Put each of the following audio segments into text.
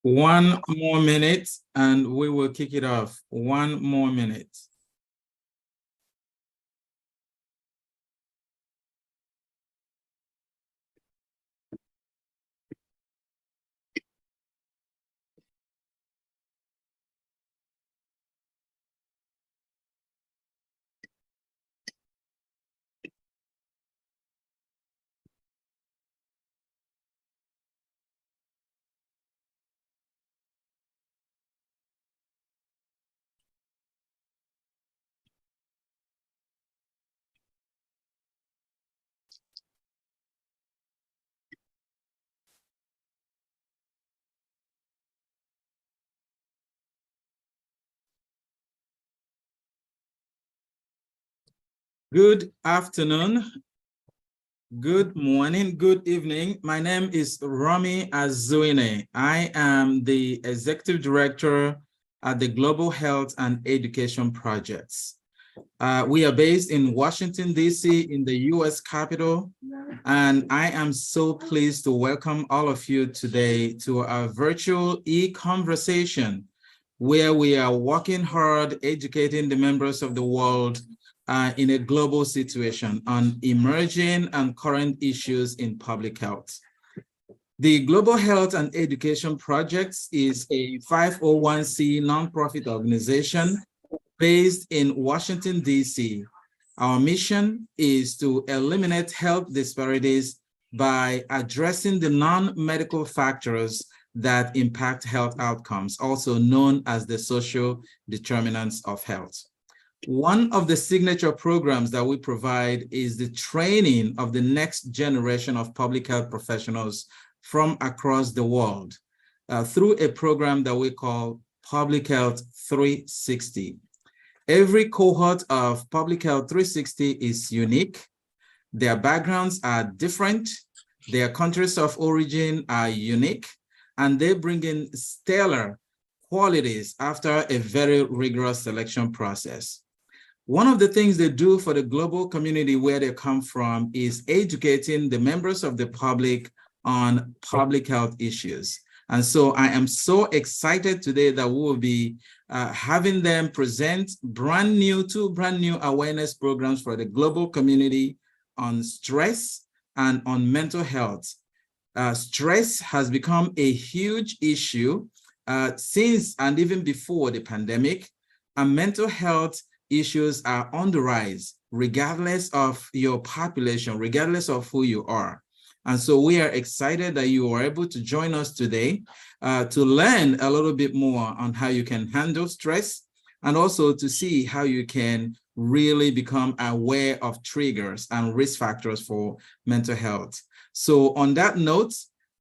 One more minute and we will kick it off. One more minute. Good afternoon, good morning, good evening. My name is Rami Azuine. I am the Executive Director at the Global Health and Education Projects. We are based in Washington, D.C. in the U.S. Capitol, and I am so pleased to welcome all of you today to our virtual e-conversation, where we are working hard, educating the members of the world in a global situation on emerging and current issues in public health. The Global Health and Education Projects is a 501c nonprofit organization based in Washington, D.C. Our mission is to eliminate health disparities by addressing the non-medical factors that impact health outcomes, also known as the social determinants of health. One of the signature programs that we provide is the training of the next generation of public health professionals from across the world through a program that we call Public Health 360. Every cohort of Public Health 360 is unique. Their backgrounds are different. Their countries of origin are unique, and they bring in stellar qualities after a very rigorous selection process. One of the things they do for the global community where they come from is educating the members of the public on public health issues. And so I am so excited today that we will be having them present two brand new awareness programs for the global community on stress and on mental health. Stress has become a huge issue since and even before the pandemic, and mental health issues are on the rise, regardless of your population, regardless of who you are. And so we are excited that you are able to join us today to learn a little bit more on how you can handle stress, and also to see how you can really become aware of triggers and risk factors for mental health. So on that note,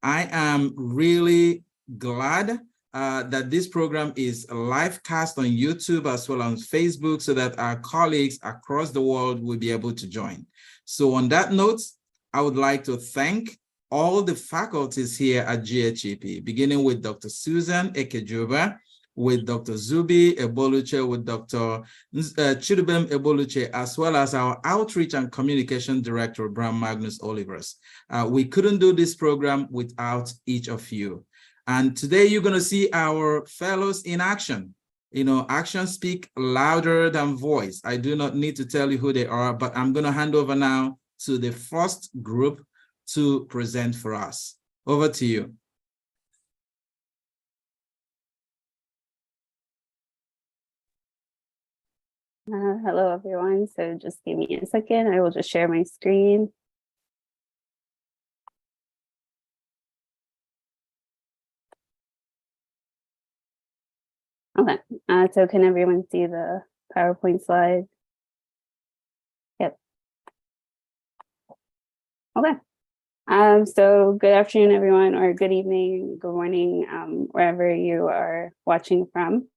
I am really glad that this program is live cast on YouTube as well as Facebook, so that our colleagues across the world will be able to join. So on that note, I would like to thank all the faculties here at GHEP, beginning with Dr. Susan Ekejuba, with Dr. Zubi Eboluche, with Dr. Chidubem Eboluche, as well as our Outreach and Communication Director, Bram Magnus Olivers. We couldn't do this program without each of you. And today you're going to see our fellows in action. You know, actions speak louder than voice. I do not need to tell you who they are, but I'm going to hand over now to the first group to present for us. Over to you. Hello, everyone. So just give me a second. I will just share my screen. Okay, so can everyone see the PowerPoint slide? Yep. Okay. So good afternoon, everyone, or good evening, good morning, wherever you are watching from.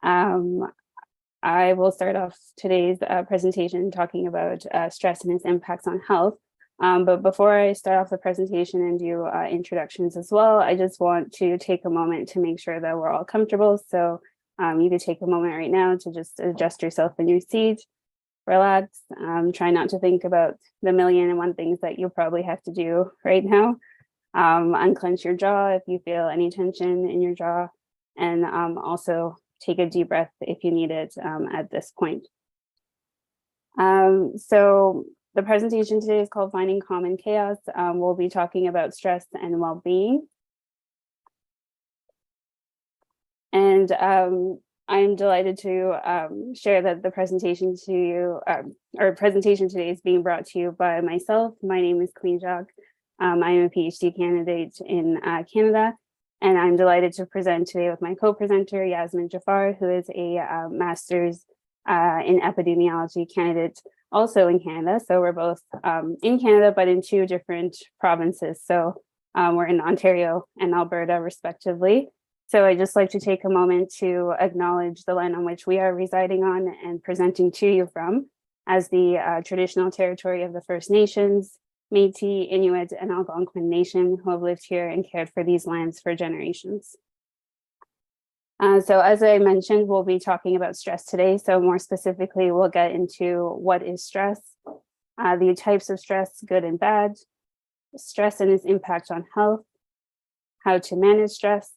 I will start off today's presentation talking about stress and its impacts on health. But before I start off the presentation and do introductions as well, I just want to take a moment to make sure that we're all comfortable. So you could take a moment right now to just adjust yourself in your seat, relax, try not to think about the million and one things that you'll probably have to do right now. Unclench your jaw if you feel any tension in your jaw, and also take a deep breath if you need it at this point. So the presentation today is called Finding Calm in Chaos. We'll be talking about stress and well-being. And I'm delighted to share that the presentation to you, or presentation today is being brought to you by myself. My name is Queen Jacques. I am a PhD candidate in Canada, and I'm delighted to present today with my co-presenter, Yasmin Jafar, who is a master's in epidemiology candidate also in Canada. So we're both in Canada, but in two different provinces. So we're in Ontario and Alberta, respectively. So I'd just like to take a moment to acknowledge the land on which we are residing on and presenting to you from as the traditional territory of the First Nations, Métis, Inuit, and Algonquin Nation who have lived here and cared for these lands for generations. So as I mentioned, we'll be talking about stress today. So more specifically, we'll get into what is stress, the types of stress, good and bad, stress and its impact on health, how to manage stress,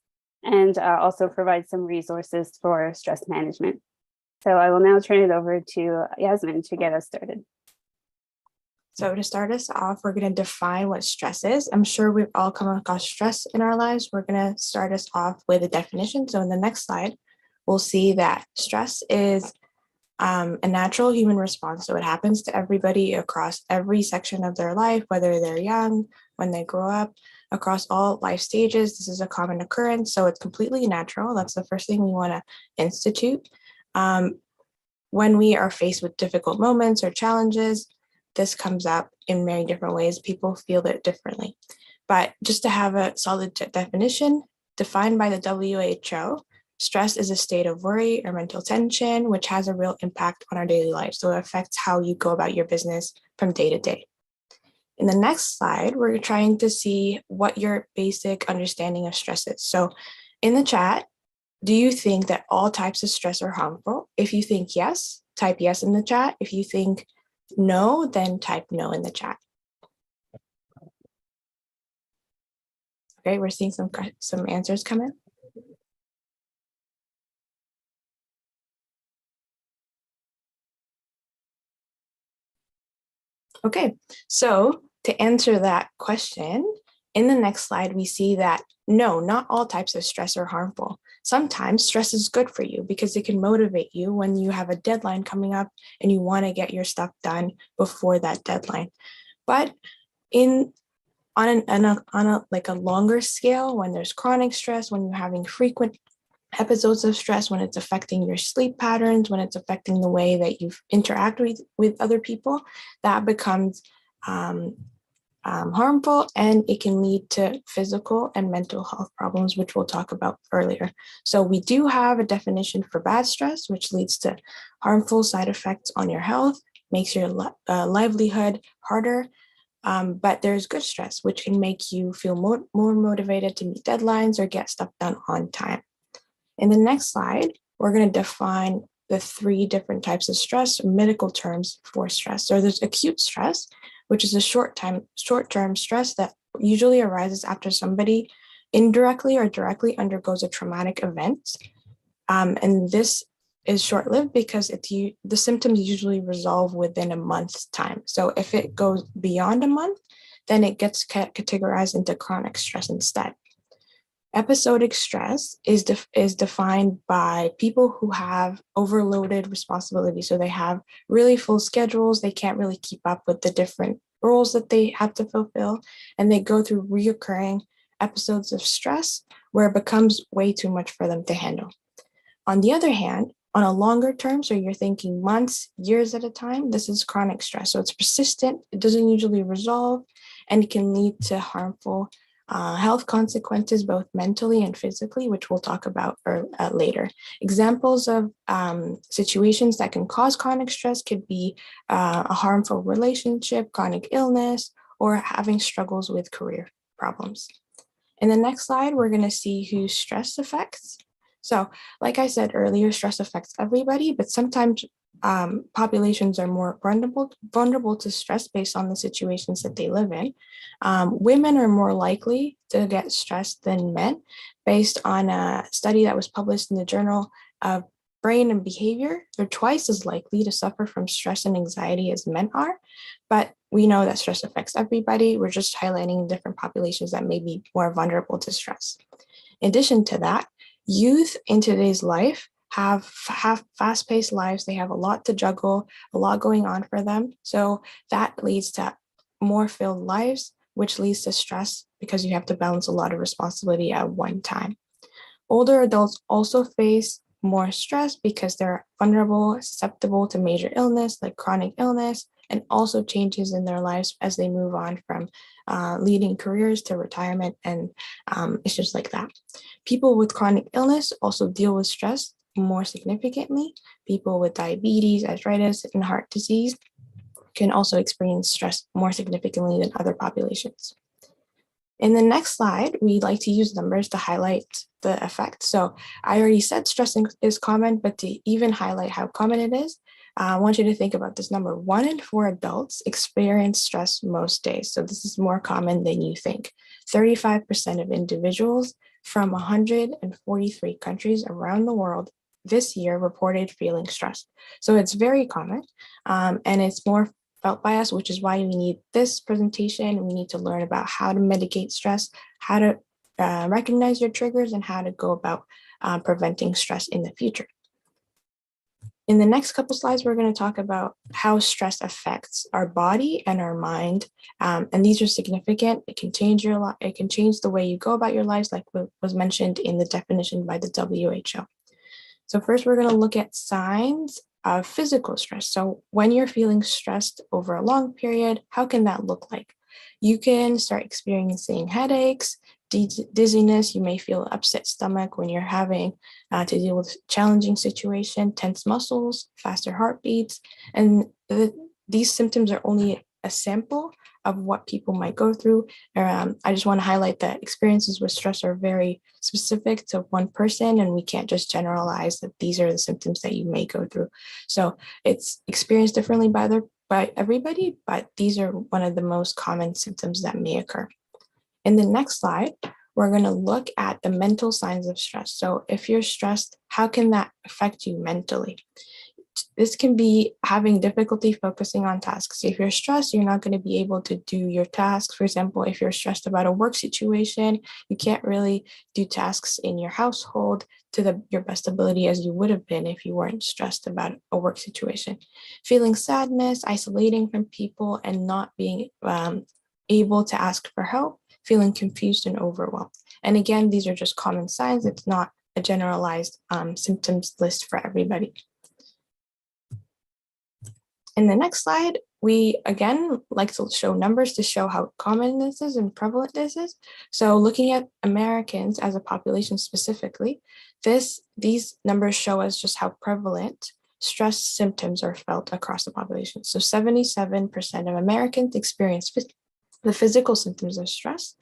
and also provide some resources for stress management. So I will now turn it over to Yasmin to get us started. So to start us off, we're going to define what stress is. I'm sure we've all come across stress in our lives. We're going to start us off with a definition. So in the next slide, we'll see that stress is a natural human response. So it happens to everybody across every section of their life, whether they're young, when they grow up, across all life stages. This is a common occurrence. So it's completely natural. That's the first thing we want to institute. When we are faced with difficult moments or challenges, this comes up in many different ways. People feel it differently. But just to have a solid definition, defined by the WHO, stress is a state of worry or mental tension, which has a real impact on our daily life. So it affects how you go about your business from day to day. In the next slide, we're trying to see what your basic understanding of stress is. So in the chat, do you think that all types of stress are harmful? If you think yes, type yes in the chat. If you think no, then type no in the chat. Okay, we're seeing some answers come in. Okay, so to answer that question, in the next slide, we see that no, not all types of stress are harmful. Sometimes stress is good for you because it can motivate you when you have a deadline coming up and you want to get your stuff done before that deadline. But on a longer scale, when there's chronic stress, when you're having frequent episodes of stress, when it's affecting your sleep patterns, when it's affecting the way that you interact with other people, that becomes harmful, and it can lead to physical and mental health problems, which we'll talk about earlier. So we do have a definition for bad stress, which leads to harmful side effects on your health, makes your livelihood harder. But there's good stress, which can make you feel more motivated to meet deadlines or get stuff done on time. In the next slide, we're going to define the three different types of stress, medical terms for stress. So there's acute stress, which is a short-term stress that usually arises after somebody indirectly or directly undergoes a traumatic event. And this is short-lived because the symptoms usually resolve within a month's time. So if it goes beyond a month, then it gets categorized into chronic stress instead. Episodic stress is defined by people who have overloaded responsibilities. So they have really full schedules. They can't really keep up with the different roles that they have to fulfill. And they go through reoccurring episodes of stress where it becomes way too much for them to handle. On the other hand, on a longer term, so you're thinking months, years at a time, this is chronic stress. So it's persistent, it doesn't usually resolve, and it can lead to harmful health consequences, both mentally and physically, which we'll talk about later. Examples of situations that can cause chronic stress could be a harmful relationship, chronic illness, or having struggles with career problems. In the next slide, we're going to see who stress affects. So like I said earlier, stress affects everybody, but sometimes populations are more vulnerable to stress based on the situations that they live in. Women are more likely to get stressed than men based on a study that was published in the Journal of Brain and Behavior. They're twice as likely to suffer from stress and anxiety as men are, but we know that stress affects everybody. We're just highlighting different populations that may be more vulnerable to stress. In addition to that, youth in today's life have fast-paced lives. They have a lot to juggle, a lot going on for them. So that leads to more filled lives, which leads to stress because you have to balance a lot of responsibility at one time. Older adults also face more stress because they're vulnerable, susceptible to major illness like chronic illness, and also changes in their lives as they move on from leading careers to retirement and issues like that. People with chronic illness also deal with stress more significantly. People with diabetes, arthritis, and heart disease can also experience stress more significantly than other populations. In the next slide, we like to use numbers to highlight the effect. So I already said stress is common, but to even highlight how common it is, I want you to think about this number. 1 in 4 adults experience stress most days. So this is more common than you think. 35% of individuals from 143 countries around the world this year reported feeling stressed. So it's very common, and it's more felt by us, which is why we need this presentation. We need to learn about how to mitigate stress, how to recognize your triggers, and how to go about preventing stress in the future. In the next couple slides, we're going to talk about how stress affects our body and our mind. And these are significant. It can change it can change the way you go about your lives, like what was mentioned in the definition by the WHO. So first, we're going to look at signs of physical stress. So when you're feeling stressed over a long period, how can that look like? You can start experiencing headaches, dizziness. You may feel upset stomach when you're having to deal with challenging situation, tense muscles, faster heartbeats. And these symptoms are only a sample of what people might go through. I just want to highlight that experiences with stress are very specific to one person, and we can't just generalize that these are the symptoms that you may go through. So it's experienced differently by everybody, but these are one of the most common symptoms that may occur. In the next slide, we're going to look at the mental signs of stress. So if you're stressed, how can that affect you mentally? This can be having difficulty focusing on tasks. If you're stressed, you're not going to be able to do your tasks. For example, if you're stressed about a work situation, you can't really do tasks in your household to your best ability as you would have been if you weren't stressed about a work situation. Feeling sadness, isolating from people, and not being able to ask for help, feeling confused and overwhelmed. And again, these are just common signs. It's not a generalized symptoms list for everybody. In the next slide, we again like to show numbers to show how common this is and prevalent this is. So looking at Americans as a population specifically, these numbers show us just how prevalent stress symptoms are felt across the population. So 77% of Americans experience the physical symptoms of stress,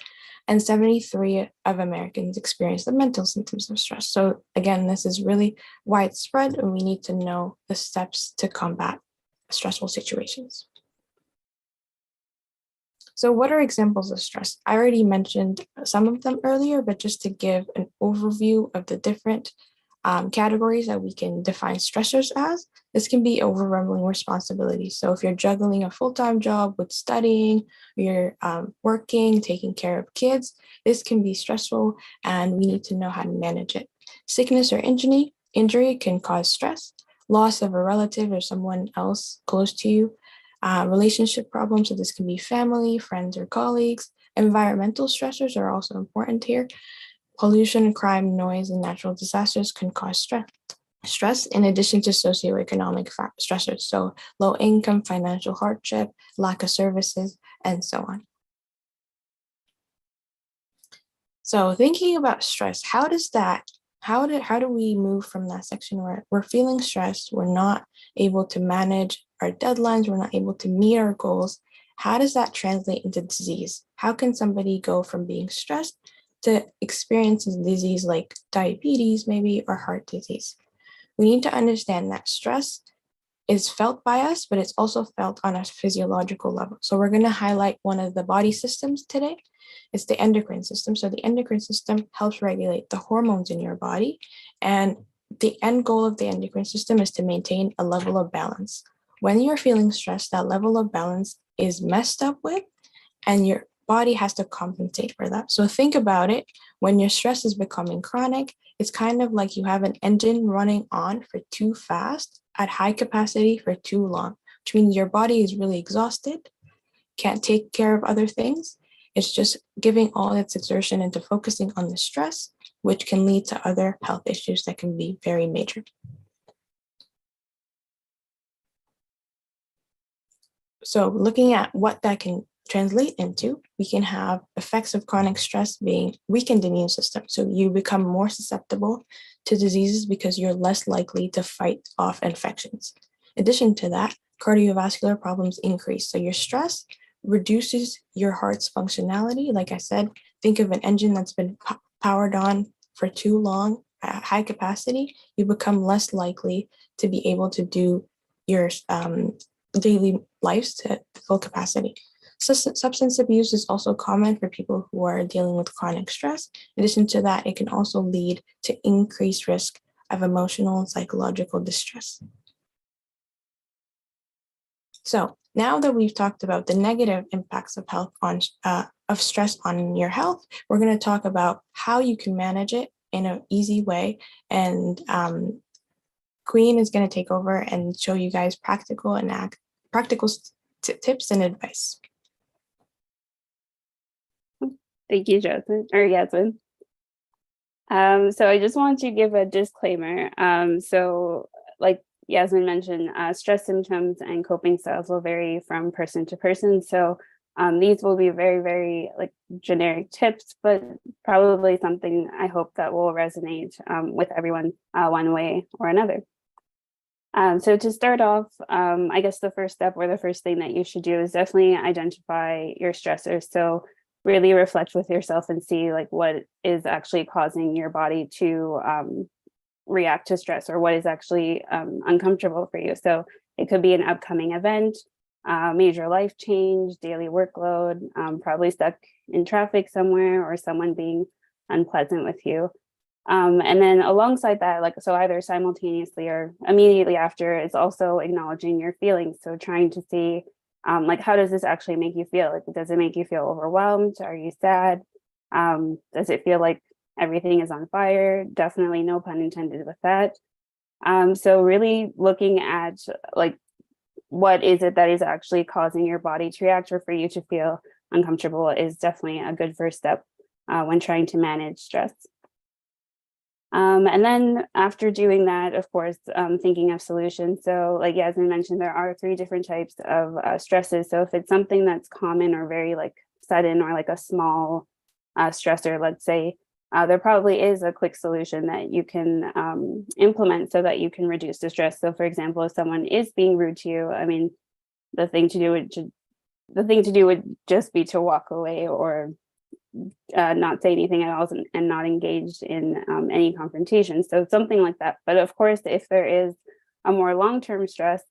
and 73% of Americans experience the mental symptoms of stress. So again, this is really widespread, and we need to know the steps to combat stressful situations. So what are examples of stress? I already mentioned some of them earlier, but just to give an overview of the different categories that we can define stressors as, this can be overwhelming responsibility. So if you're juggling a full-time job with studying, you're working, taking care of kids, this can be stressful, and we need to know how to manage it. Sickness or injury can cause stress. Loss of a relative or someone else close to you, relationship problems, so this can be family, friends, or colleagues. Environmental stressors are also important here. Pollution, crime, noise, and natural disasters can cause stress in addition to socioeconomic stressors, so low income, financial hardship, lack of services, and so on. So thinking about stress, how do we move from that section where we're feeling stressed, we're not able to manage our deadlines, we're not able to meet our goals? How does that translate into disease? How can somebody go from being stressed to experiencing disease like diabetes maybe, or heart disease? We need to understand that stress is felt by us, but it's also felt on a physiological level. So we're going to highlight one of the body systems today. It's the endocrine system. So the endocrine system helps regulate the hormones in your body. And the end goal of the endocrine system is to maintain a level of balance. When you're feeling stressed, that level of balance is messed up with, and your body has to compensate for that. So think about it. When your stress is becoming chronic, it's kind of like you have an engine running on for too fast at high capacity for too long, which means your body is really exhausted, can't take care of other things. It's just giving all its exertion into focusing on the stress, which can lead to other health issues that can be very major. So looking at what that can translate into, we can have effects of chronic stress being weakened immune system. So you become more susceptible to diseases because you're less likely to fight off infections. In addition to that, cardiovascular problems increase. So your stress reduces your heart's functionality. Like I said, think of an engine that's been powered on for too long at high capacity. You become less likely to be able to do your daily lives to full capacity. Substance abuse is also common for people who are dealing with chronic stress. In addition to that, it can also lead to increased risk of emotional and psychological distress. So now that we've talked about the negative impacts of health of stress on your health, we're going to talk about how you can manage it in an easy way. And Queen is going to take over and show you guys practical tips and advice. Thank you, Yasmin. So I just want to give a disclaimer. So like Yasmin mentioned, stress symptoms and coping styles will vary from person to person. So these will be very, very like generic tips, but probably something I hope that will resonate with everyone one way or another. So to start off, I guess the first step or the first thing that you should do is definitely identify your stressors. So really reflect with yourself and see like what is actually causing your body to react to stress, or what is actually uncomfortable for you. So it could be an upcoming event, major life change, daily workload, probably stuck in traffic somewhere, or someone being unpleasant with you. And then alongside that, like, so either simultaneously or immediately after, is also acknowledging your feelings. So trying to see like, how does this actually make you feel? Like, does it make you feel overwhelmed? Are you sad? Does it feel like everything is on fire? Definitely no pun intended with that. So really looking at like, what is it that is actually causing your body to react or for you to feel uncomfortable is definitely a good first step when trying to manage stress. And then after doing that, of course, thinking of solutions. So like Yasmin mentioned, there are 3 different types of stresses. So if it's something that's common or very like sudden, or like a small stressor, let's say, there probably is a quick solution that you can implement so that you can reduce the stress. So for example, if someone is being rude to you, I mean, the thing to do would just be to walk away, or not say anything at all, and not engaged in any confrontation. So something like that. But of course, if there is a more long-term stress,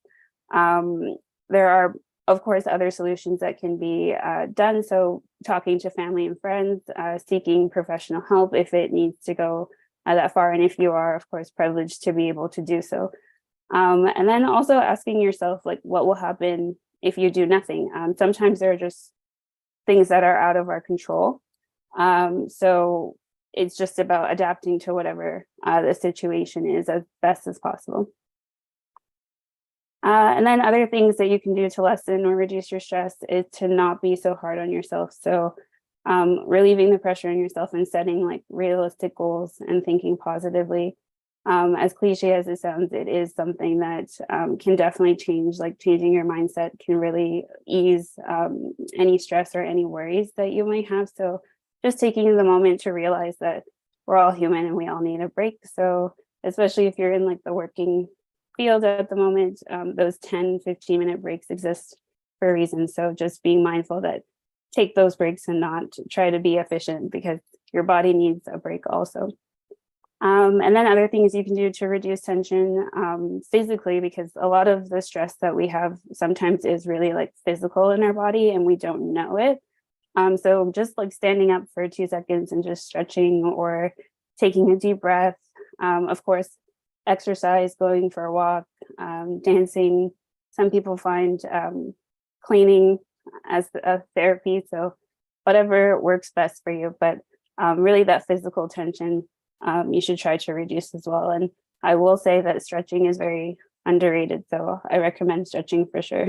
there are, of course, other solutions that can be done. So talking to family and friends, seeking professional help if it needs to go that far. And if you are, of course, privileged to be able to do so. And then also asking yourself, like, what will happen if you do nothing? Sometimes there are just things that are out of our control. So it's just about adapting to whatever the situation is as best as possible. And then other things that you can do to lessen or reduce your stress is to not be so hard on yourself. So relieving the pressure on yourself and setting like realistic goals and thinking positively. As cliche as it sounds, it is something that can definitely change, like changing your mindset can really ease any stress or any worries that you might have. So just taking the moment to realize that we're all human and we all need a break. So especially if you're in like the working field at the moment, those 10-15-minute breaks exist for a reason. So just being mindful that take those breaks and not try to be efficient, because your body needs a break also. And then other things you can do to reduce tension physically, because a lot of the stress that we have sometimes is really like physical in our body and we don't know it. So just like standing up for 2 seconds and just stretching or taking a deep breath. Of course, exercise, going for a walk, dancing. Some people find cleaning as a therapy. So whatever works best for you, but really that physical tension you should try to reduce as well. And I will say that stretching is very underrated. So I recommend stretching for sure.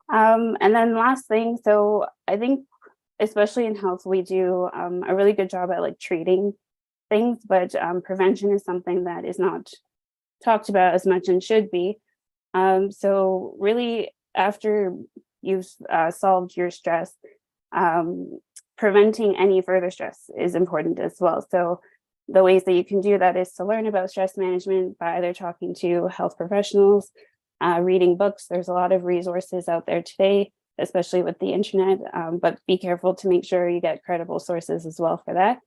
And then last thing, so I think especially in health, we do a really good job at like treating things, but prevention is something that is not talked about as much and should be. So really after you've solved your stress, preventing any further stress is important as well. So the ways that you can do that is to learn about stress management by either talking to health professionals, reading books. There's a lot of resources out there today, especially with the internet, but be careful to make sure you get credible sources as well for that.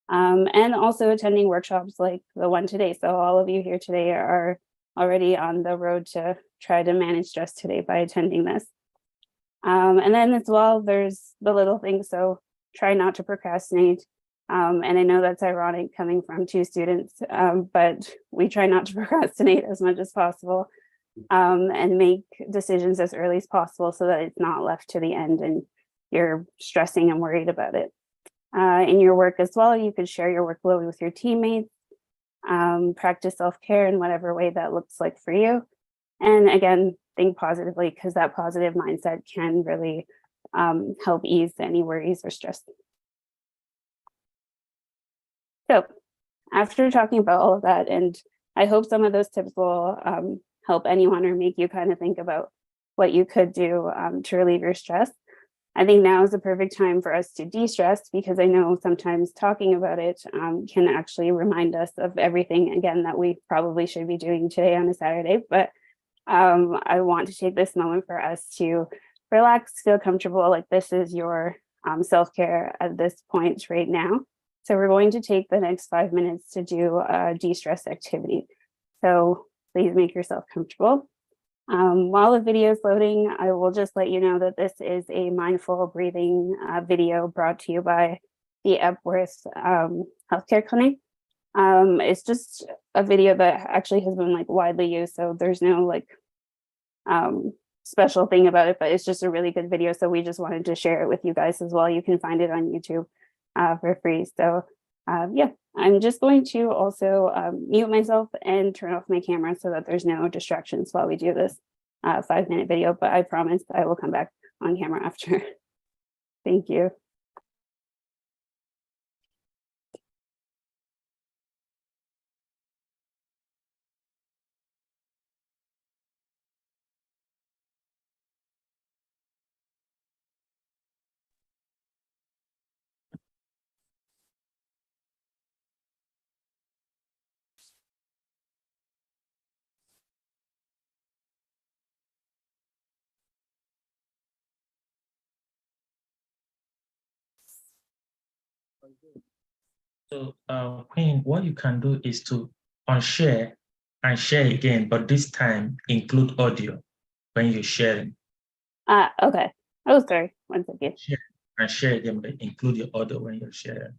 And also attending workshops like the one today. So all of you here today are already on the road to try to manage stress today by attending this. And then as well, there's the little things. So try not to procrastinate. And I know that's ironic coming from 2 students, but we try not to procrastinate as much as possible and make decisions as early as possible so that it's not left to the end and you're stressing and worried about it. In your work as well, you could share your workload with your teammates, practice self-care in whatever way that looks like for you. And again, think positively, because that positive mindset can really help ease any worries or stress. So after talking about all of that, and I hope some of those tips will help anyone or make you kind of think about what you could do to relieve your stress. I think now is the perfect time for us to de-stress, because I know sometimes talking about it can actually remind us of everything, again, that we probably should be doing today on a Saturday. But I want to take this moment for us to relax, feel comfortable, like this is your self-care at this point right now. So we're going to take the next 5 minutes to do a de-stress activity. So please make yourself comfortable. While the video is loading, I will just let you know that this is a mindful breathing video brought to you by the Epworth Healthcare Clinic. It's just a video that actually has been like widely used, so there's no like special thing about it, but it's just a really good video. So we just wanted to share it with you guys as well. You can find it on YouTube for free. So yeah, I'm just going to also mute myself and turn off my camera so that there's no distractions while we do this 5-minute video, but I promise I will come back on camera after. Thank you. So, Queen, what you can do is to unshare and share again, but this time include audio when you're sharing. Okay. Oh, sorry. 1 second. Share and share again, but include your audio when you're sharing.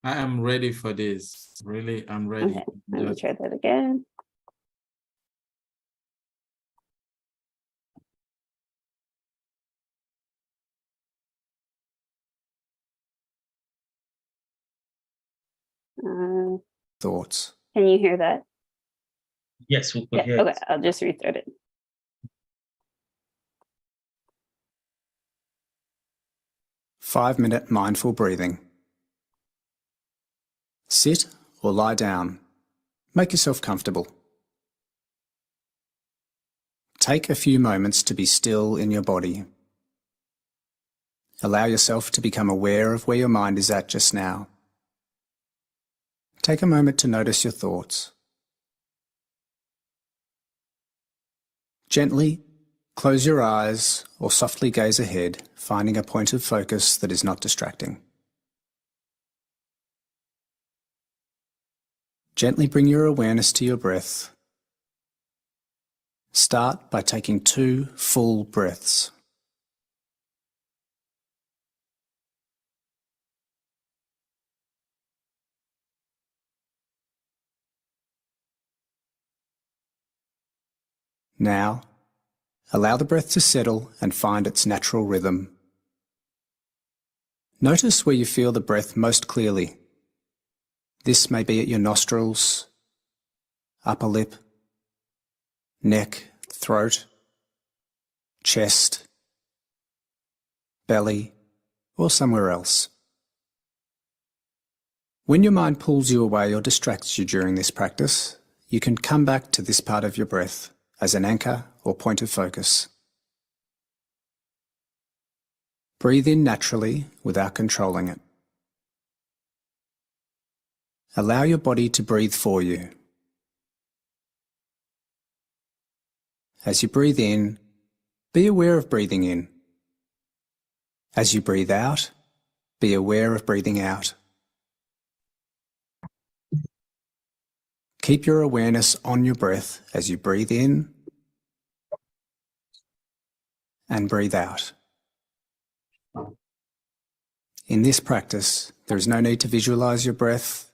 I am ready for this. Really, I'm ready. Okay, let me try that again. Thoughts. Can you hear that? Yes, we could Yeah, hear okay, it. I'll just restart it. 5-minute mindful breathing. Sit or lie down. Make yourself comfortable. Take a few moments to be still in your body. Allow yourself to become aware of where your mind is at just now. Take a moment to notice your thoughts. Gently close your eyes or softly gaze ahead, finding a point of focus that is not distracting. Gently bring your awareness to your breath. Start by taking 2 full breaths. Now, allow the breath to settle and find its natural rhythm. Notice where you feel the breath most clearly. This may be at your nostrils, upper lip, neck, throat, chest, belly, or somewhere else. When your mind pulls you away or distracts you during this practice, you can come back to this part of your breath as an anchor or point of focus. Breathe in naturally without controlling it. Allow your body to breathe for you. As you breathe in, be aware of breathing in. As you breathe out, be aware of breathing out. Keep your awareness on your breath as you breathe in and breathe out. In this practice, there is no need to visualize your breath,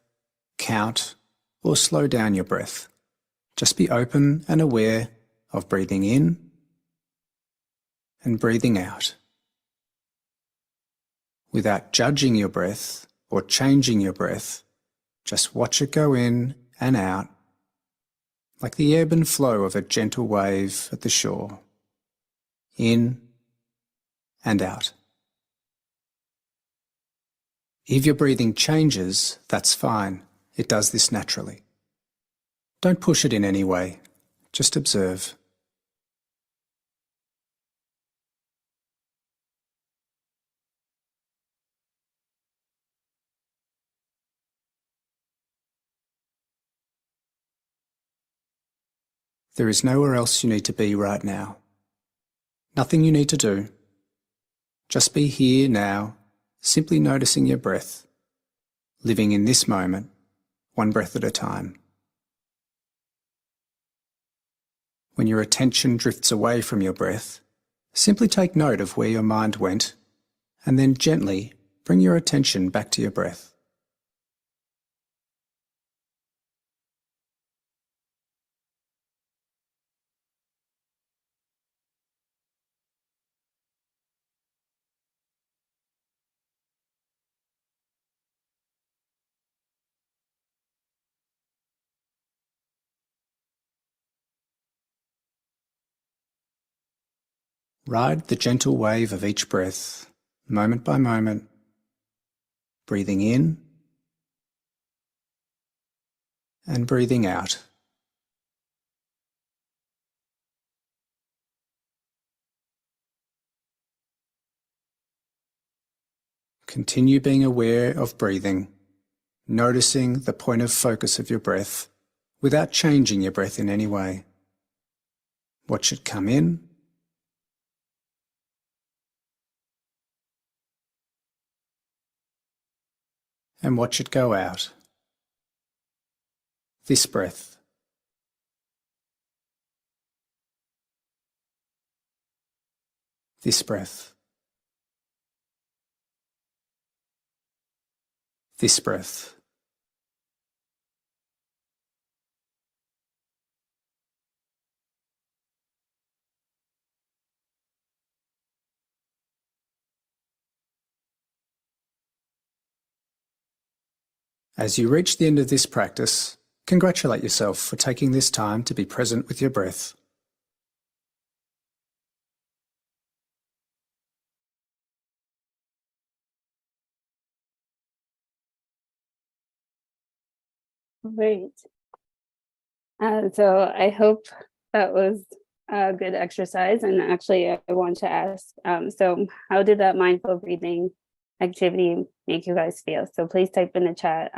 count, or slow down your breath. Just be open and aware of breathing in and breathing out. Without judging your breath or changing your breath, just watch it go in and out, like the ebb and flow of a gentle wave at the shore. In and out. If your breathing changes, that's fine. It does this naturally. Don't push it in any way. Just observe. There is nowhere else you need to be right now. Nothing you need to do. Just be here now, simply noticing your breath, living in this moment, one breath at a time. When your attention drifts away from your breath, simply take note of where your mind went, and then gently bring your attention back to your breath. Ride the gentle wave of each breath, moment by moment, breathing in and breathing out. Continue being aware of breathing, noticing the point of focus of your breath without changing your breath in any way. Watch it come in and watch it go out. This breath. This breath. This breath. As you reach the end of this practice, congratulate yourself for taking this time to be present with your breath. Great. So I hope that was a good exercise. And actually, I want to ask, so how did that mindful breathing activity make you guys feel? So please type in the chat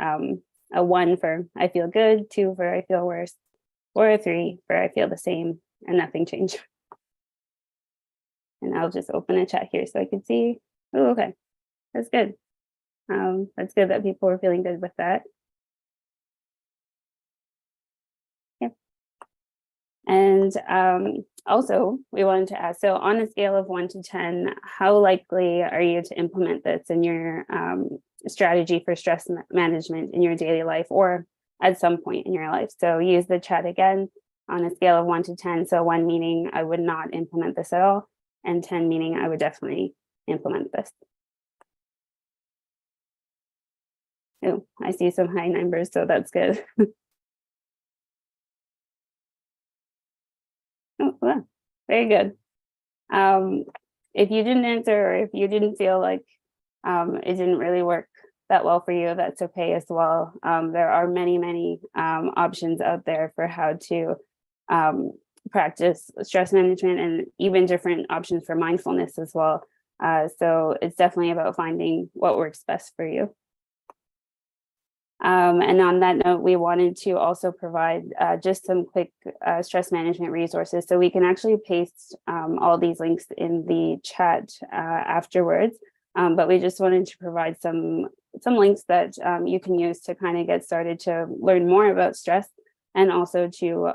a 1 for I feel good, 2 for I feel worse, or a 3 for I feel the same and nothing changed. And I'll just open a chat here so I can see. Oh, okay, that's good. That's good that people are feeling good with that. Yep. And also, we wanted to ask, so on a scale of 1 to 10, how likely are you to implement this in your strategy for stress management in your daily life or at some point in your life? So use the chat again on a scale of 1 to 10. So 1 meaning I would not implement this at all, and 10 meaning I would definitely implement this. Oh, I see some high numbers, so that's good. Oh, wow. Very good. If you didn't answer, or if you didn't feel like it didn't really work that well for you, that's okay as well. There are many options out there for how to practice stress management, and even different options for mindfulness as well. So it's definitely about finding what works best for you. And on that note, we wanted to also provide just some quick stress management resources. So we can actually paste all these links in the chat afterwards. But we just wanted to provide some links that you can use to kind of get started to learn more about stress, and also to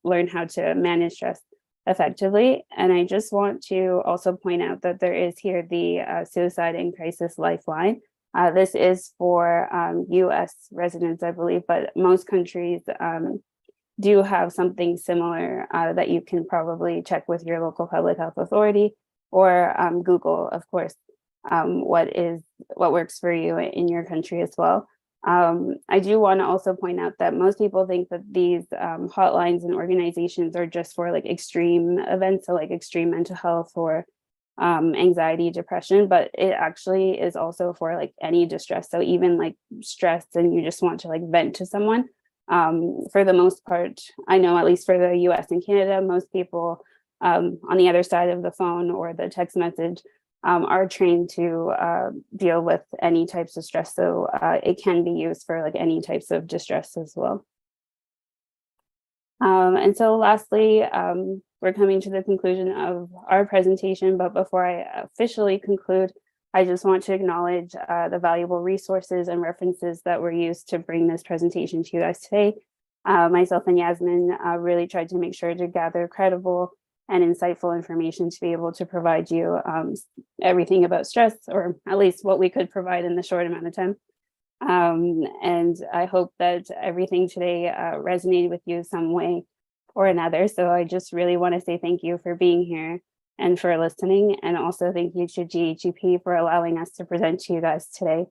learn how to manage stress effectively. And I just want to also point out that there is here the Suicide and Crisis Lifeline. This is for US residents, I believe, but most countries do have something similar that you can probably check with your local public health authority, or Google, of course, what works for you in your country as well. I do want to also point out that most people think that these hotlines and organizations are just for like extreme events, so like extreme mental health or anxiety, depression, but it actually is also for like any distress. So even like stress and you just want to like vent to someone, for the most part, I know at least for the US and Canada, most people on the other side of the phone or the text message are trained to deal with any types of stress. So it can be used for like any types of distress as well. And so lastly, we're coming to the conclusion of our presentation, but before I officially conclude, I just want to acknowledge the valuable resources and references that were used to bring this presentation to you guys today. Myself and Yasmin really tried to make sure to gather credible and insightful information to be able to provide you everything about stress, or at least what we could provide in the short amount of time. And I hope that everything today resonated with you some way or another. So I just really want to say thank you for being here and for listening. And also thank you to GHEP for allowing us to present to you guys today.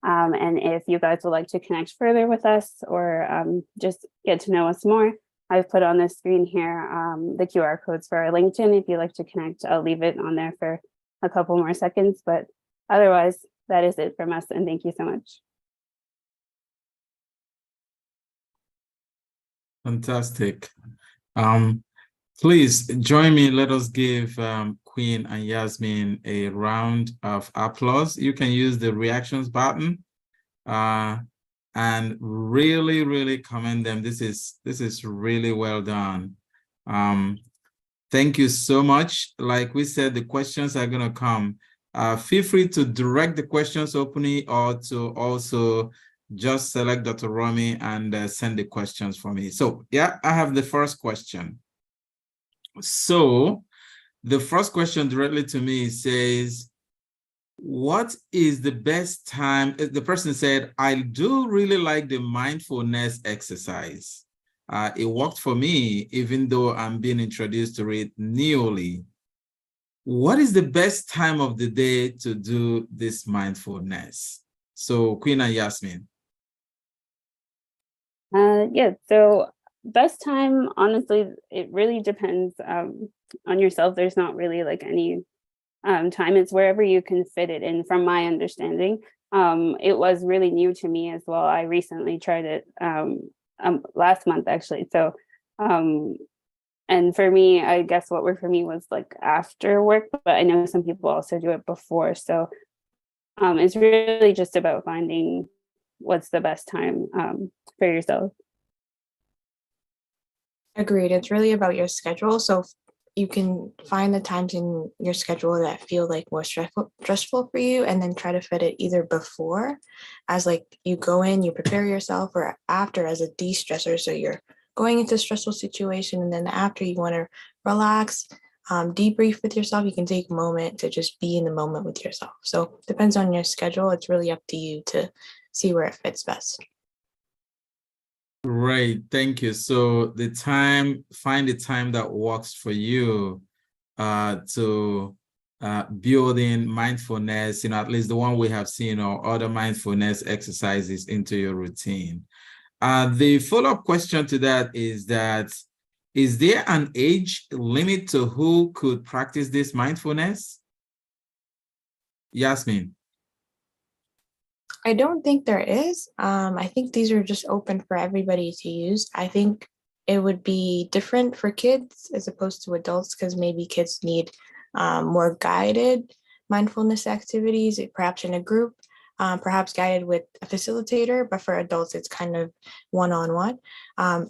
And if you guys would like to connect further with us, or just get to know us more, I've put on the screen here the QR codes for our LinkedIn. If you'd like to connect, I'll leave it on there for a couple more seconds. But otherwise, that is it from us. And thank you so much. Fantastic. Please join me. Let us give Queen and Yasmin a round of applause. You can use the reactions button and really commend them. This is really well done. Thank you so much. Like we said, the questions are going to come. Feel free to direct the questions openly, or to also just select Dr. Romy and send the questions for me. So yeah, I have the first question. So the first question directly to me says, what is the best time? The person said, I do really like the mindfulness exercise. It worked for me, even though I'm being introduced to it newly. What is the best time of the day to do this mindfulness? So Queen and Yasmin. Yeah, so best time, honestly, it really depends on yourself. There's not really like any time. It's wherever you can fit it in, from my understanding. It was really new to me as well. I recently tried it last month, actually. So, and for me, I guess what worked for me was like after work, but I know some people also do it before. So it's really just about finding what's the best time for yourself. Agreed. It's really about your schedule. So you can find the times in your schedule that feel like more stressful for you, and then try to fit it either before, as like you go in, you prepare yourself, or after as a de-stressor. So you're going into a stressful situation, and then after you want to relax, debrief with yourself. You can take a moment to just be in the moment with yourself. So depends on your schedule. It's really up to you to see where it fits best. Right, thank you. So find the time that works for you to build in mindfulness, at least the one we have seen, or other mindfulness exercises into your routine. The follow-up question to that, is there an age limit to who could practice this mindfulness? Yasmin. I don't think there is. I think these are just open for everybody to use. I think it would be different for kids as opposed to adults, because maybe kids need more guided mindfulness activities, perhaps in a group, perhaps guided with a facilitator, but for adults, it's kind of one-on-one.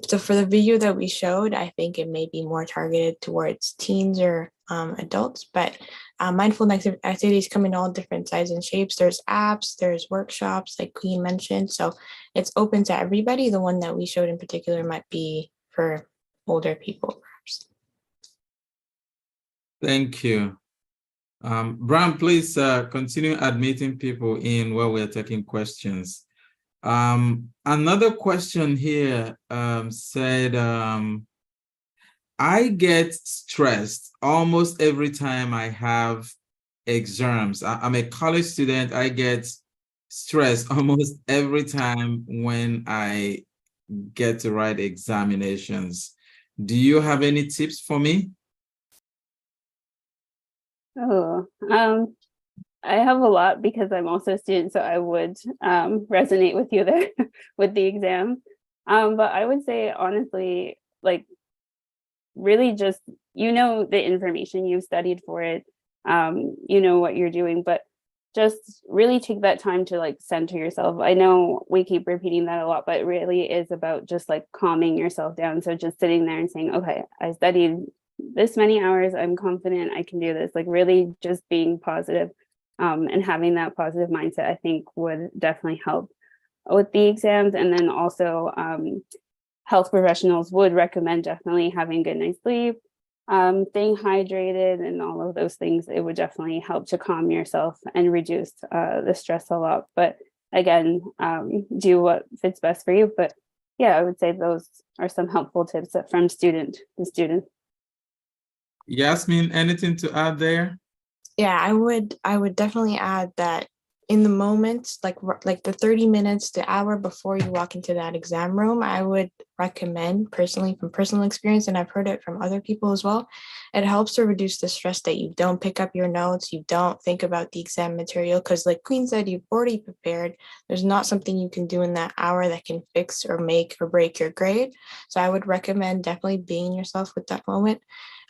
So for the video that we showed, I think it may be more targeted towards teens or adults, but mindfulness activities come in all different sizes and shapes. There's apps, there's workshops, like Queen mentioned. So it's open to everybody. The one that we showed in particular might be for older people, perhaps. Thank you. Bram, please continue admitting people in while we're taking questions. Another question here said, I get stressed almost every time I have exams. I'm a college student. I get stressed almost every time when I get to write examinations. Do you have any tips for me? Oh, I have a lot because I'm also a student, so I would resonate with you there with the exam. But I would say, honestly, like, really just, the information, you've studied for it, you know what you're doing, but just really take that time to like center yourself. I know we keep repeating that a lot, but it really is about just like calming yourself down. So just sitting there and saying, okay, I studied this many hours, I'm confident I can do this. Like really just being positive, and having that positive mindset, I think would definitely help with the exams. And then also health professionals would recommend definitely having good night's sleep, staying hydrated, and all of those things. It would definitely help to calm yourself and reduce the stress a lot. But again, do what fits best for you. But yeah, I would say those are some helpful tips from student to student. Yasmin, anything to add there? Yeah, I would definitely add that in the moment, like the 30 minutes, the hour before you walk into that exam room, I would recommend, personally, from personal experience, and I've heard it from other people as well, it helps to reduce the stress that you don't pick up your notes, you don't think about the exam material, because like Queen said, you've already prepared. There's not something you can do in that hour that can fix or make or break your grade. So I would recommend definitely being yourself with that moment.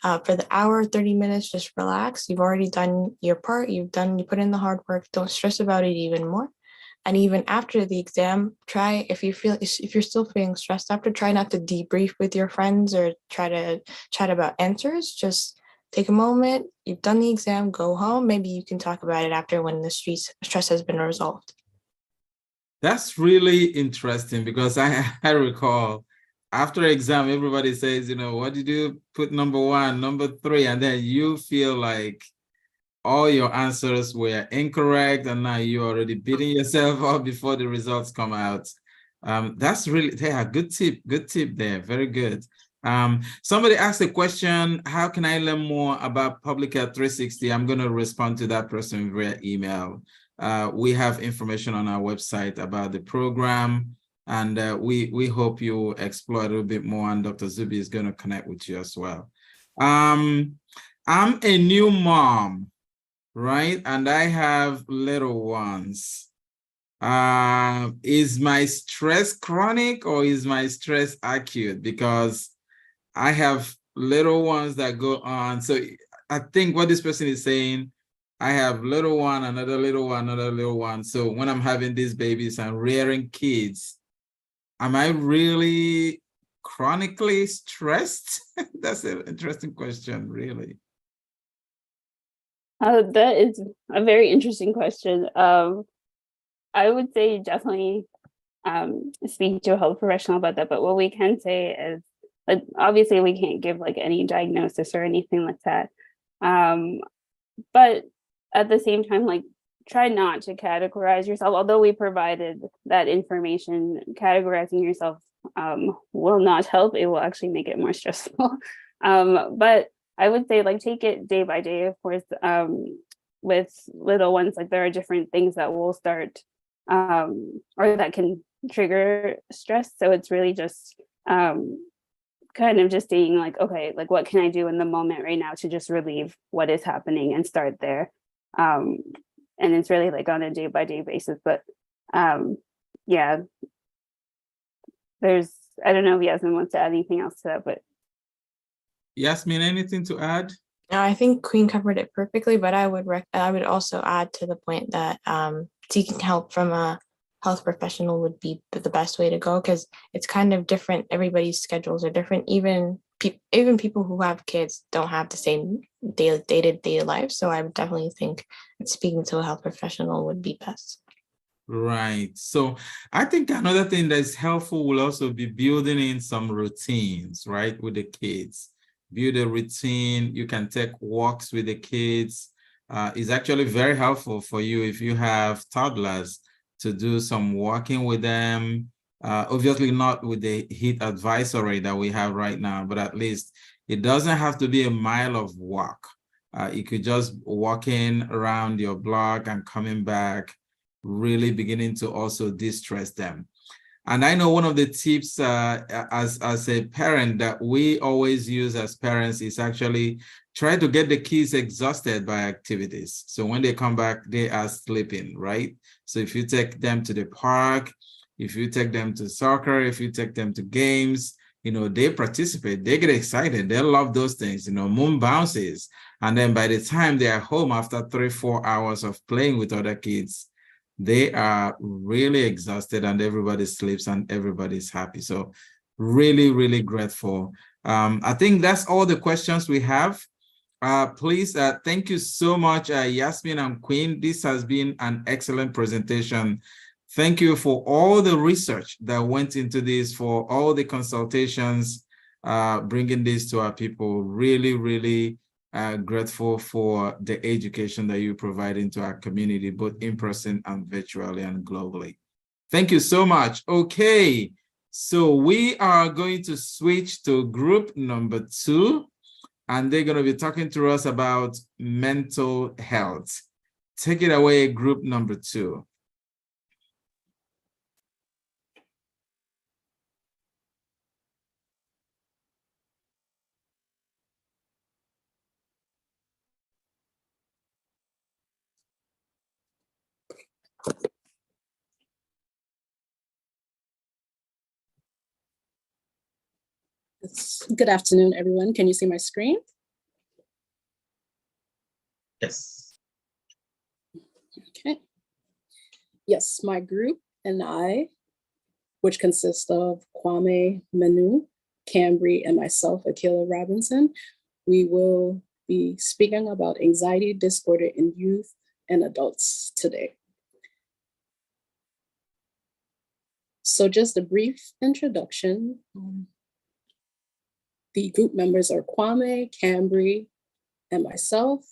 For the hour, 30 minutes, just relax. You've already done your part. You put in the hard work. Don't stress about it even more. And even after the exam, try, if you're still feeling stressed after, try not to debrief with your friends or try to chat about answers. Just take a moment. You've done the exam, go home. Maybe you can talk about it after when the stress has been resolved. That's really interesting, because I recall after exam, everybody says, what did you put number 1, number 3, and then you feel like all your answers were incorrect, and now you're already beating yourself up before the results come out. That's really, yeah, good tip there, very good. Somebody asked a question, how can I learn more about Public Health 360? I'm going to respond to that person via email. We have information on our website about the program, and we hope you explore a little bit more, and Dr. Zubi is going to connect with you as well. I'm a new mom, right? And I have little ones. Is my stress chronic or is my stress acute? Because I have little ones that go on. So I think what this person is saying, I have little one, another little one, another little one. So when I'm having these babies and rearing kids, am I really chronically stressed? That's an interesting question, really. That is a very interesting question. I would say definitely speak to a health professional about that. But what we can say is, like, obviously we can't give like any diagnosis or anything like that. But at the same time, like, try not to categorize yourself. Although we provided that information, categorizing yourself will not help. It will actually make it more stressful. But I would say, like, take it day by day. Of course, with little ones, like, there are different things that will start or that can trigger stress. So it's really just kind of just saying, like, okay, like, what can I do in the moment right now to just relieve what is happening and start there. And it's really like on a day by day basis. But yeah, I don't know if Yasmin wants to add anything else to that, but. Yasmin, anything to add? No, I think Queen covered it perfectly, but I would also add to the point that seeking help from a health professional would be the best way to go, because it's kind of different. Everybody's schedules are different. Even people who have kids don't have the same day-to-day life. So I would definitely think that speaking to a health professional would be best. Right. So I think another thing that's helpful will also be building in some routines, right, with the kids. Build a routine. You can take walks with the kids. It's actually very helpful for you if you have toddlers to do some walking with them. Obviously not with the heat advisory that we have right now, but at least it doesn't have to be a mile of walk. You could just walking around your block and coming back, really beginning to also distress them. And I know one of the tips as a parent that we always use as parents is actually try to get the kids exhausted by activities. So when they come back, they are sleeping, right? So if you take them to the park, if you take them to soccer, if you take them to games, they participate, they get excited, they love those things, moon bounces. And then by the time they are home after 3-4 hours of playing with other kids, they are really exhausted and everybody sleeps and everybody's happy. So really, really grateful. I think that's all the questions we have. Please, thank you so much, Yasmin and Queen. This has been an excellent presentation. Thank you for all the research that went into this, for all the consultations, bringing this to our people. Really, really grateful for the education that you provide into our community, both in person and virtually and globally. Thank you so much. Okay, so we are going to switch to group number 2, and they're going to be talking to us about mental health. Take it away, group number 2. Good afternoon, everyone. Can you see my screen? Yes. Okay. Yes, my group and I, which consists of Kwame Manu, Cambry, and myself, Akila Robinson, we will be speaking about anxiety disorder in youth and adults today. So just a brief introduction. The group members are Kwame, Cambry, and myself.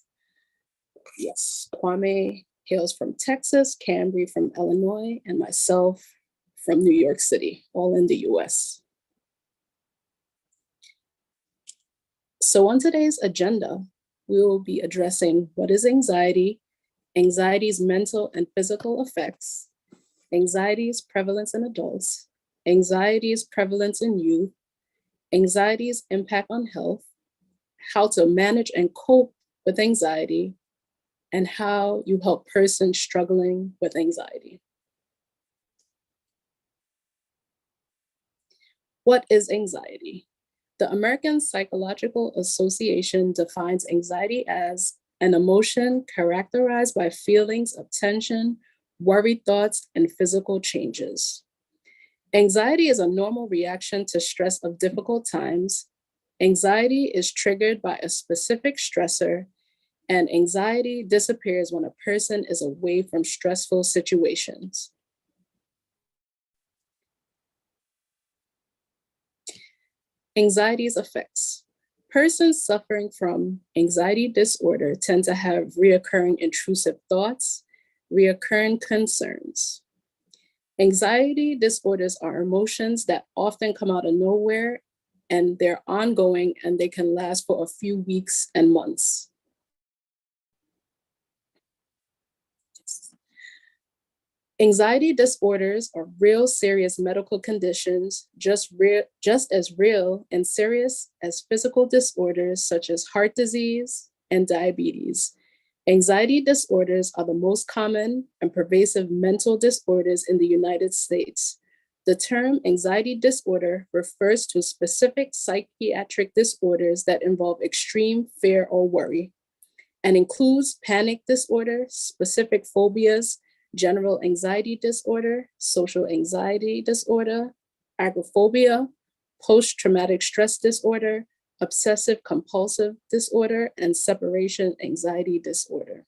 Yes, Kwame hails from Texas, Cambry from Illinois, and myself from New York City, all in the US. So on today's agenda, we will be addressing what is anxiety, anxiety's mental and physical effects, anxiety's prevalence in adults, anxiety's prevalence in youth, anxiety's impact on health, how to manage and cope with anxiety, and how you help persons struggling with anxiety. What is anxiety? The American Psychological Association defines anxiety as an emotion characterized by feelings of tension, worried thoughts, and physical changes. Anxiety is a normal reaction to stress of difficult times. Anxiety is triggered by a specific stressor, and anxiety disappears when a person is away from stressful situations. Anxiety's effects. Persons suffering from anxiety disorder tend to have reoccurring intrusive thoughts, reoccurring concerns. Anxiety disorders are emotions that often come out of nowhere, and they're ongoing, and they can last for a few weeks and months. Anxiety disorders are real serious medical conditions, just as real and serious as physical disorders such as heart disease and diabetes. Anxiety disorders are the most common and pervasive mental disorders in the United States. The term anxiety disorder refers to specific psychiatric disorders that involve extreme fear or worry, and includes panic disorder, specific phobias, general anxiety disorder, social anxiety disorder, agoraphobia, post-traumatic stress disorder, obsessive compulsive disorder, and separation anxiety disorder.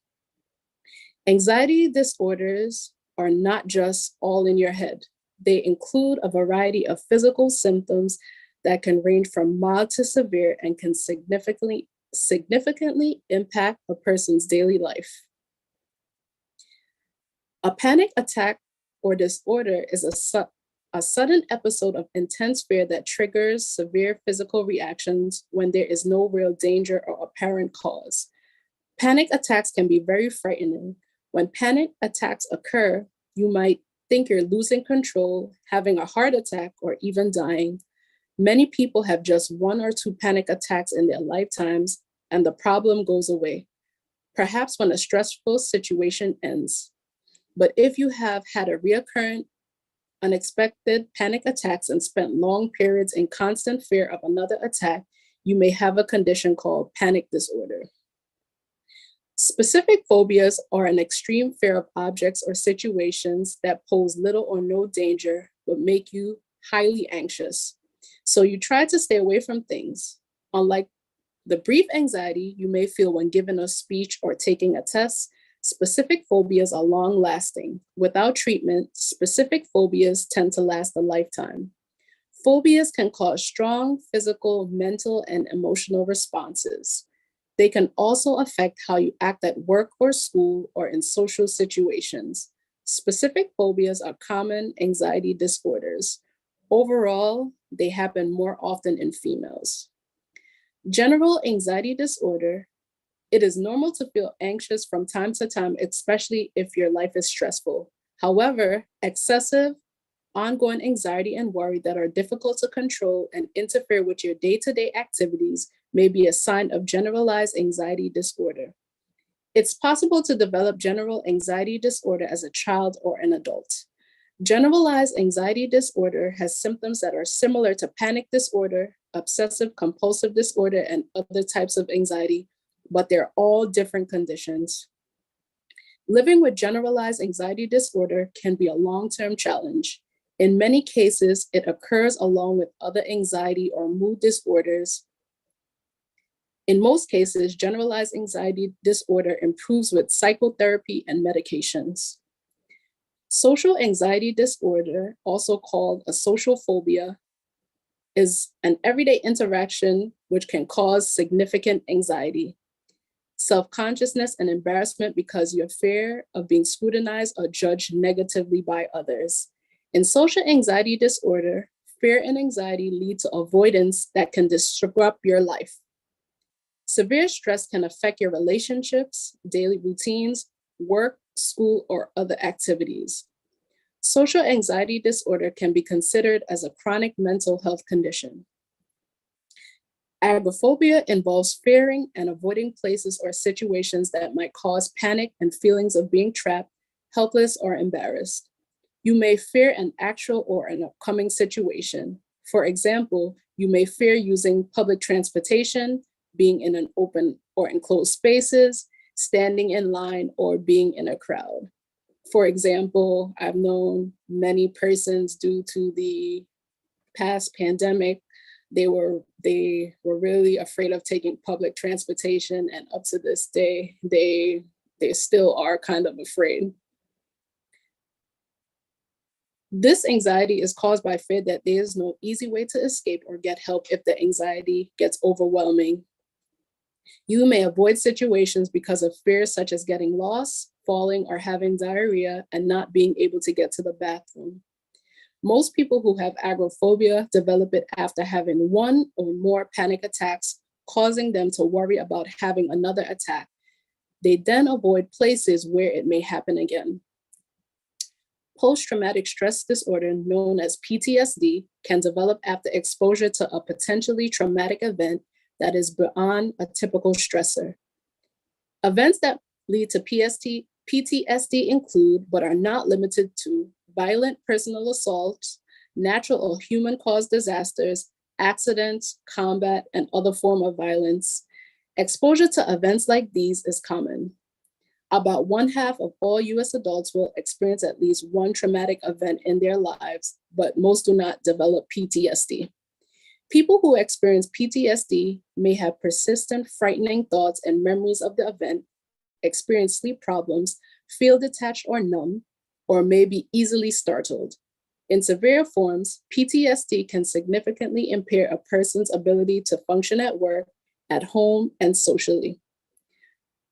Anxiety disorders are not just all in your head. They include a variety of physical symptoms that can range from mild to severe and can significantly impact a person's daily life. A panic attack or disorder is a sudden episode of intense fear that triggers severe physical reactions when there is no real danger or apparent cause. Panic attacks can be very frightening. When panic attacks occur, you might think you're losing control, having a heart attack, or even dying. Many people have just 1 or 2 panic attacks in their lifetimes, and the problem goes away, perhaps when a stressful situation ends. But if you have had a recurrent, unexpected panic attacks and spent long periods in constant fear of another attack, you may have a condition called panic disorder. Specific phobias are an extreme fear of objects or situations that pose little or no danger but make you highly anxious. So you try to stay away from things. Unlike the brief anxiety you may feel when given a speech or taking a test, specific phobias are long-lasting. Without treatment, specific phobias tend to last a lifetime. Phobias can cause strong physical, mental, and emotional responses. They can also affect how you act at work or school or in social situations. Specific phobias are common anxiety disorders. Overall, they happen more often in females. General anxiety disorder. It is normal to feel anxious from time to time, especially if your life is stressful. However, excessive, ongoing anxiety and worry that are difficult to control and interfere with your day-to-day activities may be a sign of generalized anxiety disorder. It's possible to develop general anxiety disorder as a child or an adult. Generalized anxiety disorder has symptoms that are similar to panic disorder, obsessive compulsive disorder, and other types of anxiety, but they're all different conditions. Living with generalized anxiety disorder can be a long-term challenge. In many cases, it occurs along with other anxiety or mood disorders. In most cases, generalized anxiety disorder improves with psychotherapy and medications. Social anxiety disorder, also called a social phobia, is an everyday interaction which can cause significant anxiety, self-consciousness, and embarrassment because your fear of being scrutinized or judged negatively by others. In social anxiety disorder, fear and anxiety lead to avoidance that can disrupt your life. Severe stress can affect your relationships, daily routines, work, school, or other activities. Social anxiety disorder can be considered as a chronic mental health condition. Agoraphobia involves fearing and avoiding places or situations that might cause panic and feelings of being trapped, helpless, or embarrassed. You may fear an actual or an upcoming situation. For example, you may fear using public transportation, being in an open or enclosed spaces, standing in line, or being in a crowd. For example, I've known many persons due to the past pandemic, they were really afraid of taking public transportation, and up to this day, they still are kind of afraid. This anxiety is caused by fear that there is no easy way to escape or get help if the anxiety gets overwhelming. You may avoid situations because of fears such as getting lost, falling, or having diarrhea and not being able to get to the bathroom. Most people who have agoraphobia develop it after having one or more panic attacks, causing them to worry about having another attack. They then avoid places where it may happen again. Post-traumatic stress disorder, known as PTSD, can develop after exposure to a potentially traumatic event that is beyond a typical stressor. Events that lead to PTSD include, but are not limited to, violent personal assaults, natural or human-caused disasters, accidents, combat, and other forms of violence. Exposure to events like these is common. About 1/2 of all US adults will experience at least one traumatic event in their lives, but most do not develop PTSD. People who experience PTSD may have persistent, frightening thoughts and memories of the event, experience sleep problems, feel detached or numb, or may be easily startled. In severe forms, PTSD can significantly impair a person's ability to function at work, at home, and socially.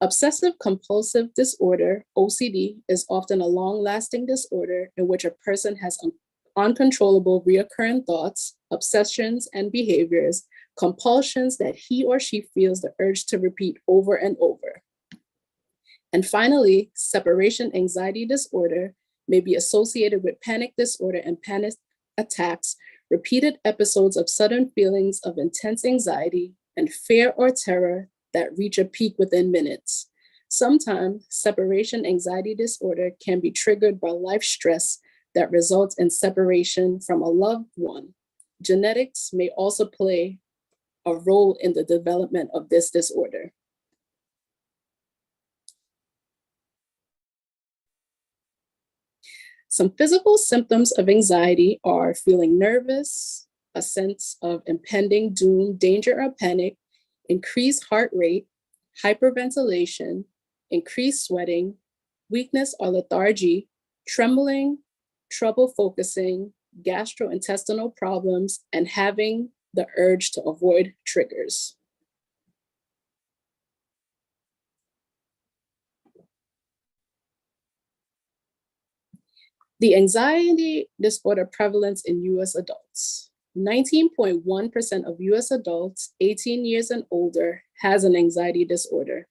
Obsessive compulsive disorder, OCD, is often a long-lasting disorder in which a person has uncontrollable recurrent thoughts, obsessions, and behaviors, compulsions that he or she feels the urge to repeat over and over. And finally, separation anxiety disorder may be associated with panic disorder and panic attacks, repeated episodes of sudden feelings of intense anxiety and fear or terror that reach a peak within minutes. Sometimes separation anxiety disorder can be triggered by life stress that results in separation from a loved one. Genetics may also play a role in the development of this disorder. Some physical symptoms of anxiety are feeling nervous, a sense of impending doom, danger, or panic, increased heart rate, hyperventilation, increased sweating, weakness or lethargy, trembling, trouble focusing, gastrointestinal problems, and having the urge to avoid triggers. The anxiety disorder prevalence in US adults. 19.1% of US adults 18 years and older has an anxiety disorder.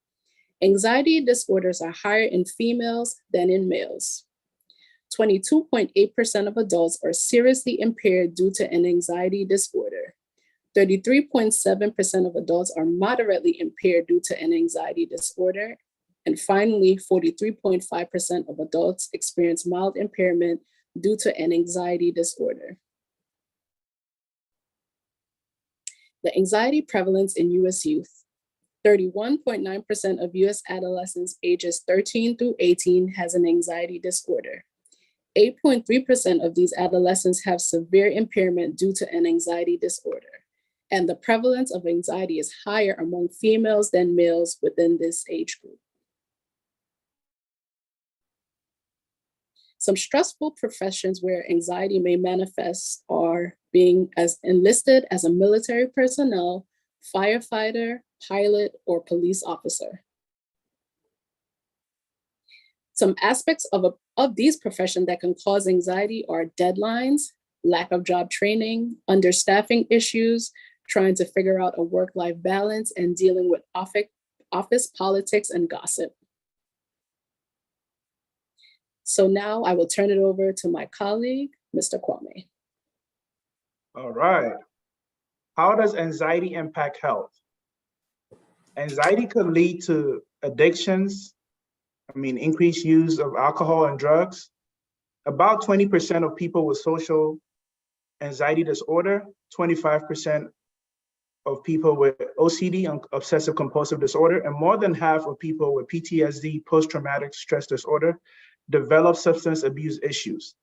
Anxiety disorders are higher in females than in males. 22.8% of adults are seriously impaired due to an anxiety disorder. 33.7% of adults are moderately impaired due to an anxiety disorder. And finally, 43.5% of adults experience mild impairment due to an anxiety disorder. The anxiety prevalence in US youth. 31.9% of US adolescents ages 13 through 18 has an anxiety disorder. 8.3% of these adolescents have severe impairment due to an anxiety disorder. And the prevalence of anxiety is higher among females than males within this age group. Some stressful professions where anxiety may manifest are being enlisted as a military personnel, firefighter, pilot, or police officer. Some aspects of these professions that can cause anxiety are deadlines, lack of job training, understaffing issues, trying to figure out a work-life balance, and dealing with office politics and gossip. So now I will turn it over to my colleague, Mr. Kwame. All right. How does anxiety impact health? Anxiety could lead to addictions, increased use of alcohol and drugs. About 20% of people with social anxiety disorder, 25% of people with OCD, obsessive compulsive disorder, and more than half of people with PTSD, post-traumatic stress disorder, develop substance abuse issues.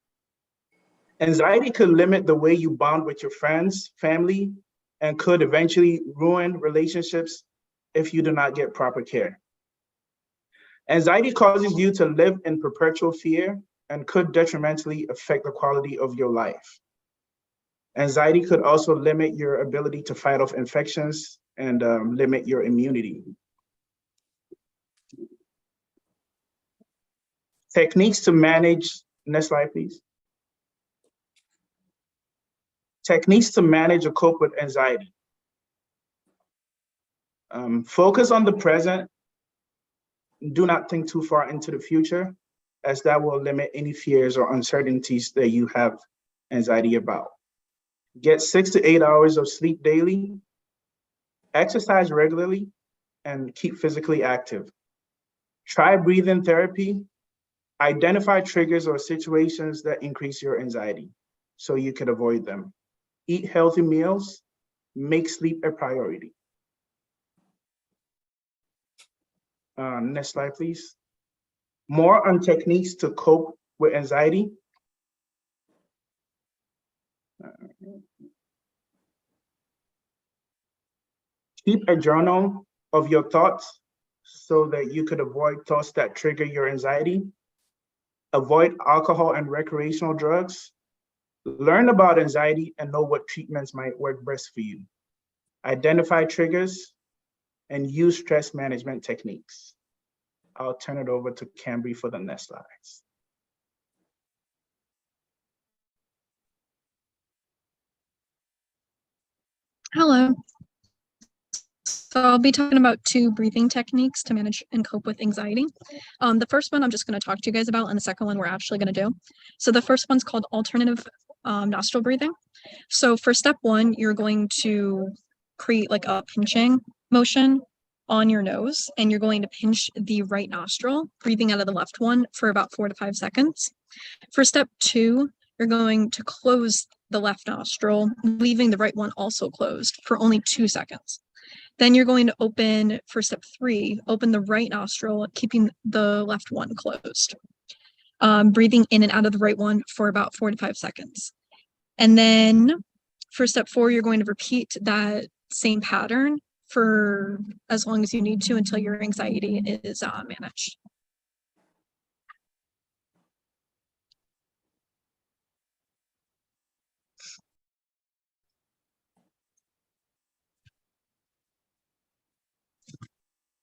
Anxiety could limit the way you bond with your friends, family, and could eventually ruin relationships if you do not get proper care. Anxiety causes you to live in perpetual fear and could detrimentally affect the quality of your life. Anxiety could also limit your ability to fight off infections and limit your immunity. Techniques to manage, next slide, please. Techniques to manage or cope with anxiety. Focus on the present. Do not think too far into the future, as that will limit any fears or uncertainties that you have anxiety about. Get 6 to 8 hours of sleep daily. Exercise regularly and keep physically active. Try breathing therapy. Identify triggers or situations that increase your anxiety so you could avoid them. Eat healthy meals. Make sleep a priority. Next slide, please. More on techniques to cope with anxiety. Keep a journal of your thoughts so that you could avoid thoughts that trigger your anxiety. Avoid alcohol and recreational drugs. Learn about anxiety and know what treatments might work best for you. Identify triggers and use stress management techniques. I'll turn it over to Cambry for the next slides. Hello. So I'll be talking about 2 breathing techniques to manage and cope with anxiety. The first one I'm just going to talk to you guys about, and the second one we're actually going to do. So the first one's called alternative nostril breathing. So for step 1, you're going to create like a pinching motion on your nose, and you're going to pinch the right nostril, breathing out of the left one for about 4 to 5 seconds. For step 2, you're going to close the left nostril, leaving the right one also closed for only 2 seconds. Then you're going to open, for step 3, open the right nostril, keeping the left one closed. Breathing in and out of the right one for about 4 to 5 seconds. And then for step 4, you're going to repeat that same pattern for as long as you need to until your anxiety is managed.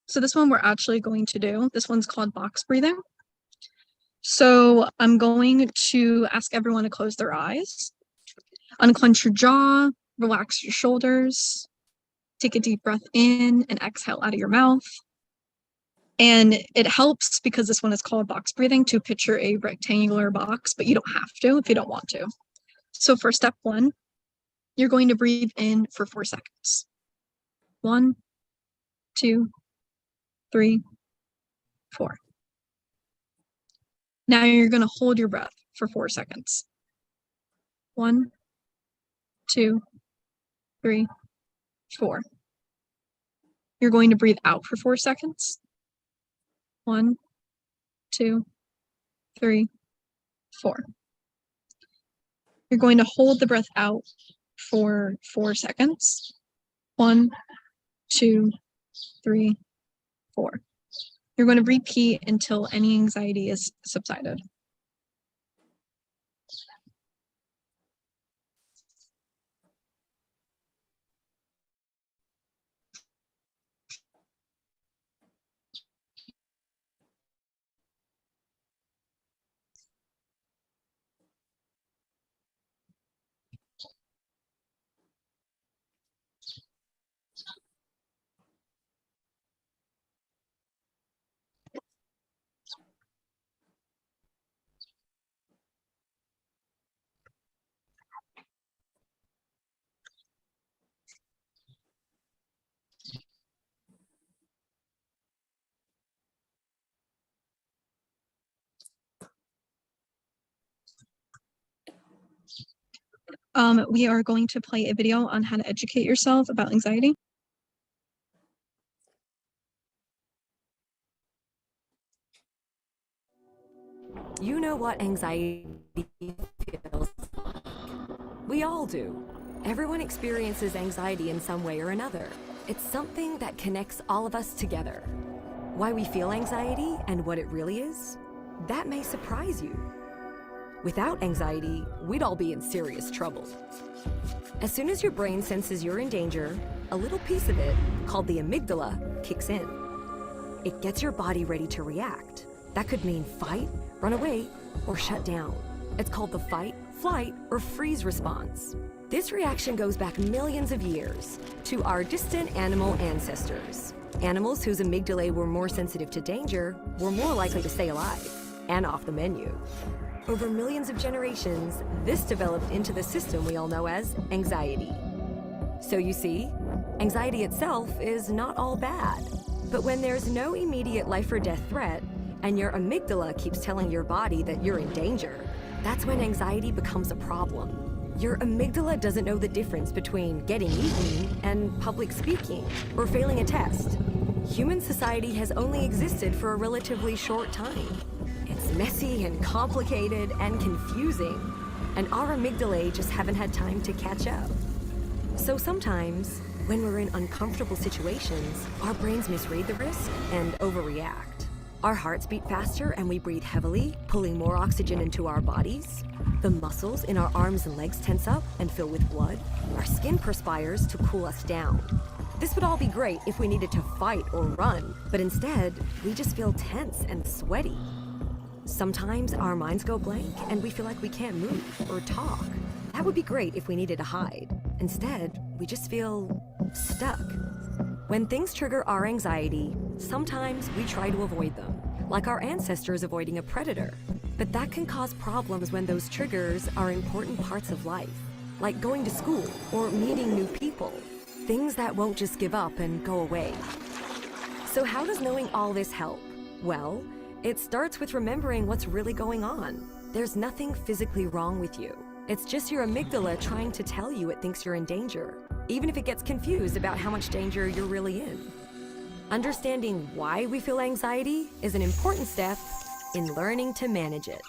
So this one we're actually going to do. This one's called box breathing. So I'm going to ask everyone to close their eyes, unclench your jaw, relax your shoulders, take a deep breath in and exhale out of your mouth. And it helps, because this one is called box breathing, to picture a rectangular box, but you don't have to if you don't want to. So for step 1, you're going to breathe in for 4 seconds. 1, 2, 3, 4. Now you're going to hold your breath for 4 seconds. 1, 2, 3, 4. You're going to breathe out for 4 seconds. 1, 2, 3, 4. You're going to hold the breath out for 4 seconds. 1, 2, 3, 4. You're going to repeat until any anxiety is subsided. We are going to play a video on how to educate yourself about anxiety. know what anxiety feels like. We all do. Everyone experiences anxiety in some way or another. It's something that connects all of us together. Why we feel anxiety and what it really is, that may surprise you. Without anxiety, we'd all be in serious trouble. As soon as your brain senses you're in danger, a little piece of it, called the amygdala, kicks in. It gets your body ready to react. That could mean fight, run away, or shut down. It's called the fight, flight, or freeze response. This reaction goes back millions of years to our distant animal ancestors. Animals whose amygdalae were more sensitive to danger were more likely to stay alive and off the menu. Over millions of generations, this developed into the system we all know as anxiety. So you see, anxiety itself is not all bad. But when there's no immediate life or death threat, and your amygdala keeps telling your body that you're in danger, that's when anxiety becomes a problem. Your amygdala doesn't know the difference between getting eaten and public speaking or failing a test. Human society has only existed for a relatively short time. It's messy and complicated and confusing, and our amygdalae just haven't had time to catch up. So sometimes, when we're in uncomfortable situations, our brains misread the risk and overreact. Our hearts beat faster and we breathe heavily, pulling more oxygen into our bodies. The muscles in our arms and legs tense up and fill with blood. Our skin perspires to cool us down. This would all be great if we needed to fight or run, but instead, we just feel tense and sweaty. Sometimes our minds go blank and we feel like we can't move or talk. That would be great if we needed to hide. Instead, we just feel stuck. When things trigger our anxiety, sometimes we try to avoid them, like our ancestors avoiding a predator. But that can cause problems when those triggers are important parts of life, like going to school or meeting new people, things that won't just give up and go away. So how does knowing all this help? Well, it starts with remembering what's really going on. There's nothing physically wrong with you. It's just your amygdala trying to tell you it thinks you're in danger, even if it gets confused about how much danger you're really in. Understanding why we feel anxiety is an important step in learning to manage it.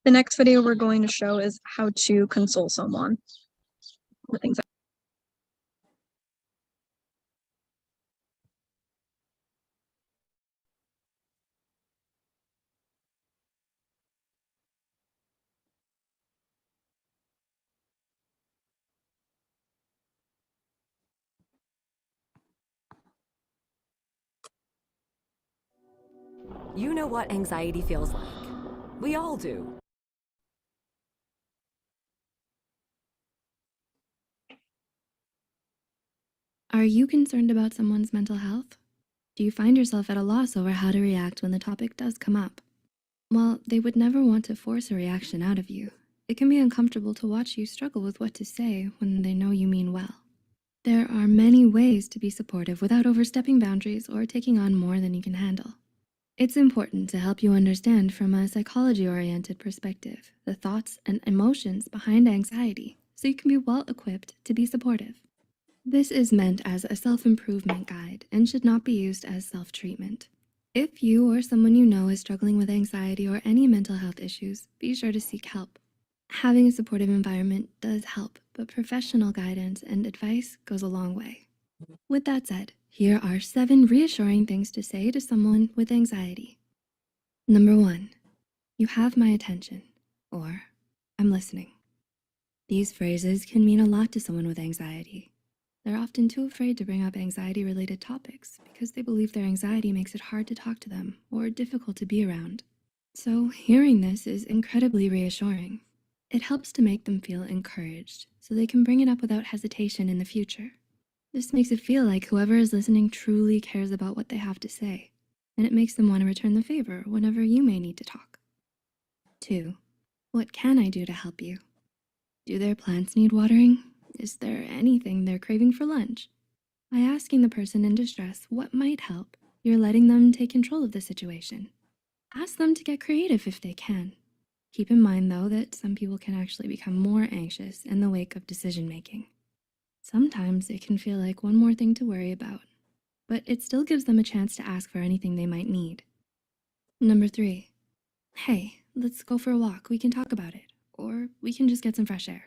The next video we're going to show is how to console someone with anxiety. You know what anxiety feels like. We all do. Are you concerned about someone's mental health? Do you find yourself at a loss over how to react when the topic does come up? While they would never want to force a reaction out of you, it can be uncomfortable to watch you struggle with what to say when they know you mean well. There are many ways to be supportive without overstepping boundaries or taking on more than you can handle. It's important to help you understand from a psychology-oriented perspective the thoughts and emotions behind anxiety so you can be well equipped to be supportive. This is meant as a self-improvement guide and should not be used as self-treatment. If you or someone you know is struggling with anxiety or any mental health issues, be sure to seek help. Having a supportive environment does help, but professional guidance and advice goes a long way. With that said, here are 7 reassuring things to say to someone with anxiety. Number 1, you have my attention, or I'm listening. These phrases can mean a lot to someone with anxiety. They're often too afraid to bring up anxiety-related topics because they believe their anxiety makes it hard to talk to them or difficult to be around. So hearing this is incredibly reassuring. It helps to make them feel encouraged so they can bring it up without hesitation in the future. This makes it feel like whoever is listening truly cares about what they have to say, and it makes them want to return the favor whenever you may need to talk. 2, what can I do to help you? Do their plants need watering? Is there anything they're craving for lunch? By asking the person in distress what might help, you're letting them take control of the situation. Ask them to get creative if they can. Keep in mind, though, that some people can actually become more anxious in the wake of decision making. Sometimes it can feel like one more thing to worry about, but it still gives them a chance to ask for anything they might need. Number 3, hey, let's go for a walk. We can talk about it, or we can just get some fresh air.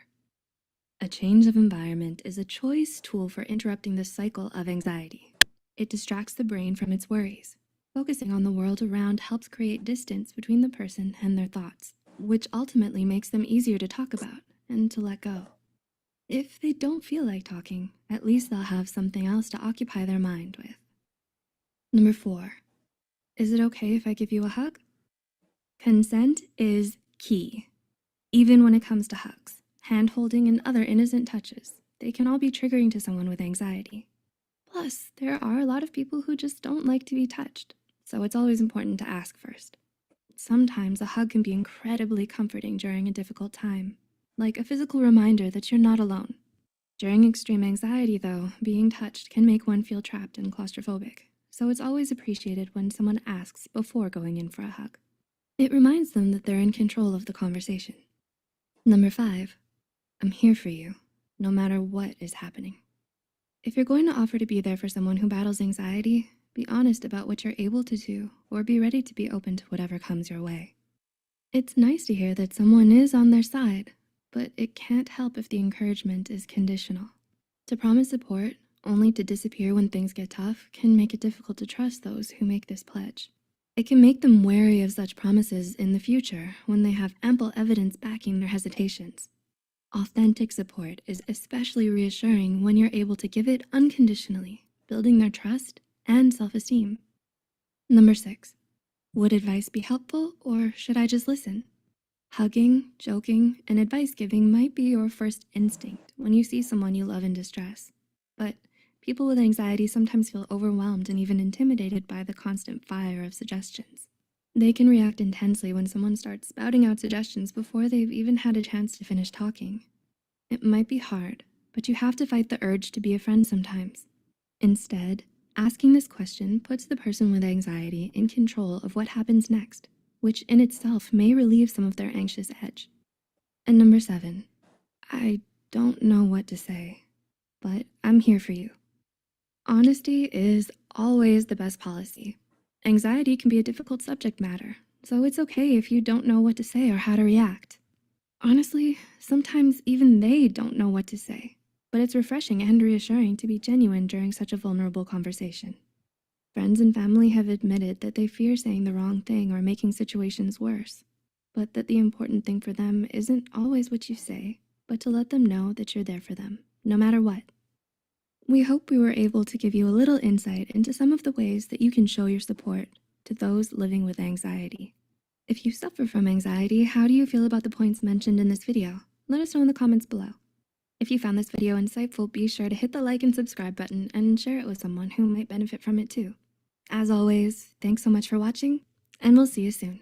A change of environment is a choice tool for interrupting the cycle of anxiety. It distracts the brain from its worries. Focusing on the world around helps create distance between the person and their thoughts, which ultimately makes them easier to talk about and to let go. If they don't feel like talking, at least they'll have something else to occupy their mind with. Number 4, is it okay if I give you a hug? Consent is key. Even when it comes to hugs, hand-holding, and other innocent touches, they can all be triggering to someone with anxiety. Plus, there are a lot of people who just don't like to be touched, so it's always important to ask first. Sometimes a hug can be incredibly comforting during a difficult time, like a physical reminder that you're not alone. During extreme anxiety, though, being touched can make one feel trapped and claustrophobic, so it's always appreciated when someone asks before going in for a hug. It reminds them that they're in control of the conversation. Number 5, I'm here for you, no matter what is happening. If you're going to offer to be there for someone who battles anxiety, be honest about what you're able to do, or be ready to be open to whatever comes your way. It's nice to hear that someone is on their side, but it can't help if the encouragement is conditional. To promise support, only to disappear when things get tough, can make it difficult to trust those who make this pledge. It can make them wary of such promises in the future when they have ample evidence backing their hesitations. Authentic support is especially reassuring when you're able to give it unconditionally, building their trust and self-esteem. Number 6, would advice be helpful, or should I just listen? Hugging, joking, and advice giving might be your first instinct when you see someone you love in distress. But people with anxiety sometimes feel overwhelmed and even intimidated by the constant fire of suggestions. They can react intensely when someone starts spouting out suggestions before they've even had a chance to finish talking. It might be hard, but you have to fight the urge to be a friend sometimes. Instead, asking this question puts the person with anxiety in control of what happens next, which in itself may relieve some of their anxious edge. And number 7, I don't know what to say, but I'm here for you. Honesty is always the best policy. Anxiety can be a difficult subject matter, so it's okay if you don't know what to say or how to react. Honestly, sometimes even they don't know what to say, but it's refreshing and reassuring to be genuine during such a vulnerable conversation. Friends and family have admitted that they fear saying the wrong thing or making situations worse, but that the important thing for them isn't always what you say, but to let them know that you're there for them, no matter what. We hope we were able to give you a little insight into some of the ways that you can show your support to those living with anxiety. If you suffer from anxiety, how do you feel about the points mentioned in this video? Let us know in the comments below. If you found this video insightful, be sure to hit the like and subscribe button and share it with someone who might benefit from it too. As always, thanks so much for watching, and we'll see you soon.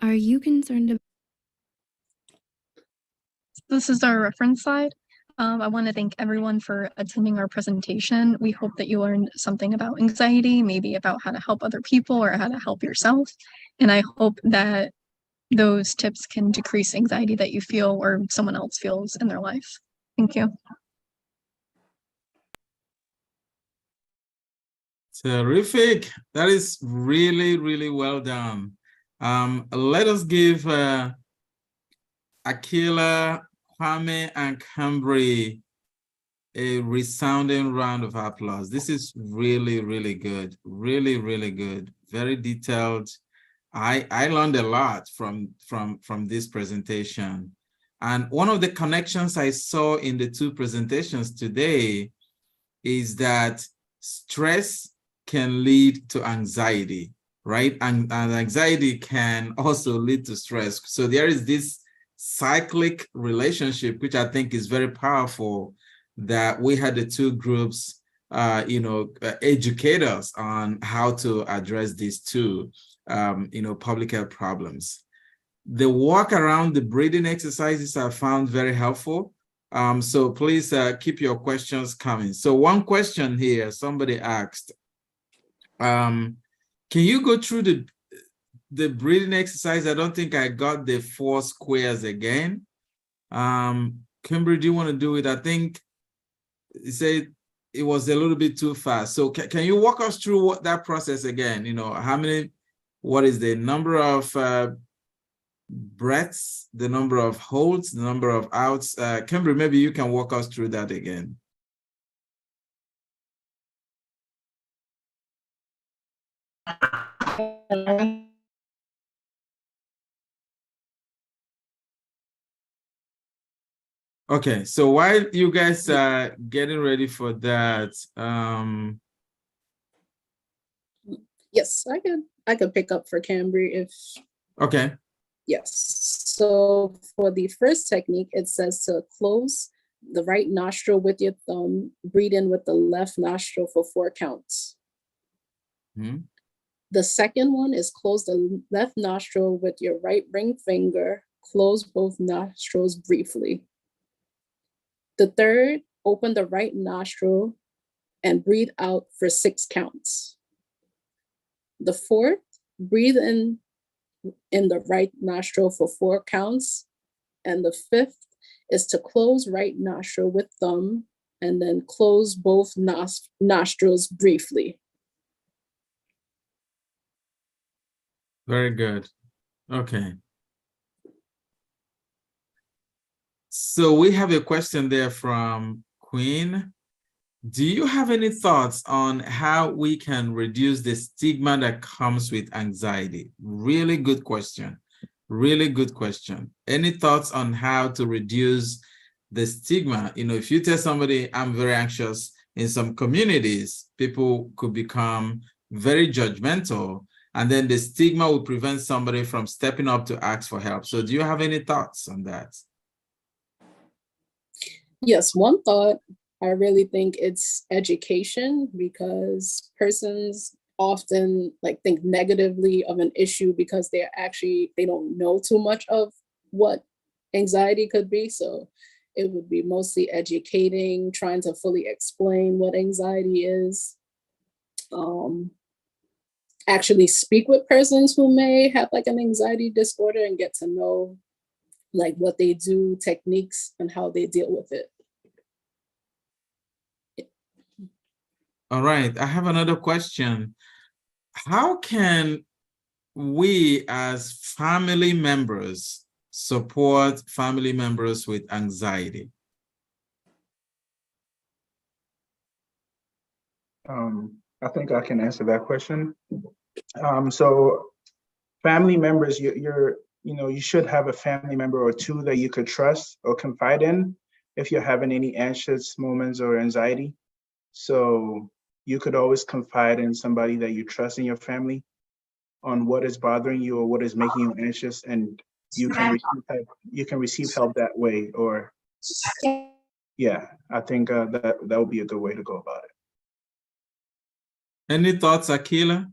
Are you concerned about... This is our reference slide. I want to thank everyone for attending our presentation. We hope that you learned something about anxiety, maybe about how to help other people or how to help yourself. And I hope that those tips can decrease anxiety that you feel or someone else feels in their life. Thank you. Terrific. That is really, really well done. Let us give Akila, Kwame, and Cambry a resounding round of applause. This is really, really good. Really, really good. Very detailed. I learned a lot from this presentation. And one of the connections I saw in the two presentations today is that stress can lead to anxiety, right? And anxiety can also lead to stress. So there is this cyclic relationship, which I think is very powerful, that we had the two groups, educate us on how to address these two, public health problems. The walk around the breathing exercises I found very helpful. So please keep your questions coming. So one question here, somebody asked, can you go through the breathing exercise? I don't think I got the 4 squares again. Kimberly, do you want to do it? I think you said it was a little bit too fast. So can you walk us through what that process again? You know, what is the number of breaths, the number of holds, the number of outs? Kimberly, maybe you can walk us through that again. Okay, so while you guys are getting ready for that, Yes, I could pick up for Cambry if. okay. Yes. So for the first technique, it says to close the right nostril with your thumb, breathe in with the left nostril for 4 counts. Hmm. The second one is close the left nostril with your right ring finger, close both nostrils briefly. The third, open the right nostril and breathe out for 6 counts. The fourth, breathe in the right nostril for 4 counts. And the fifth is to close right nostril with thumb and then close both nostrils briefly. Very good. Okay. So we have a question there from Queen. Do you have any thoughts on how we can reduce the stigma that comes with anxiety? Really good question. Really good question. Any thoughts on how to reduce the stigma? You know, if you tell somebody I'm very anxious, in some communities, people could become very judgmental, and then the stigma will prevent somebody from stepping up to ask for help. So do you have any thoughts on that? Yes, one thought, I really think it's education, because persons often think negatively of an issue because they don't know too much of what anxiety could be. So it would be mostly educating, trying to fully explain what anxiety is. Actually speak with persons who may have an anxiety disorder and get to know what they do, techniques, and how they deal with it. All right, I have another question. How can we as family members support family members with anxiety? I think I can answer that question. So family members, you should have a family member or 2 that you could trust or confide in if you're having any anxious moments or anxiety. So you could always confide in somebody that you trust in your family on what is bothering you or what is making you anxious, and you can receive help that way. Or yeah, I think that would be a good way to go about it. Any thoughts, Akila?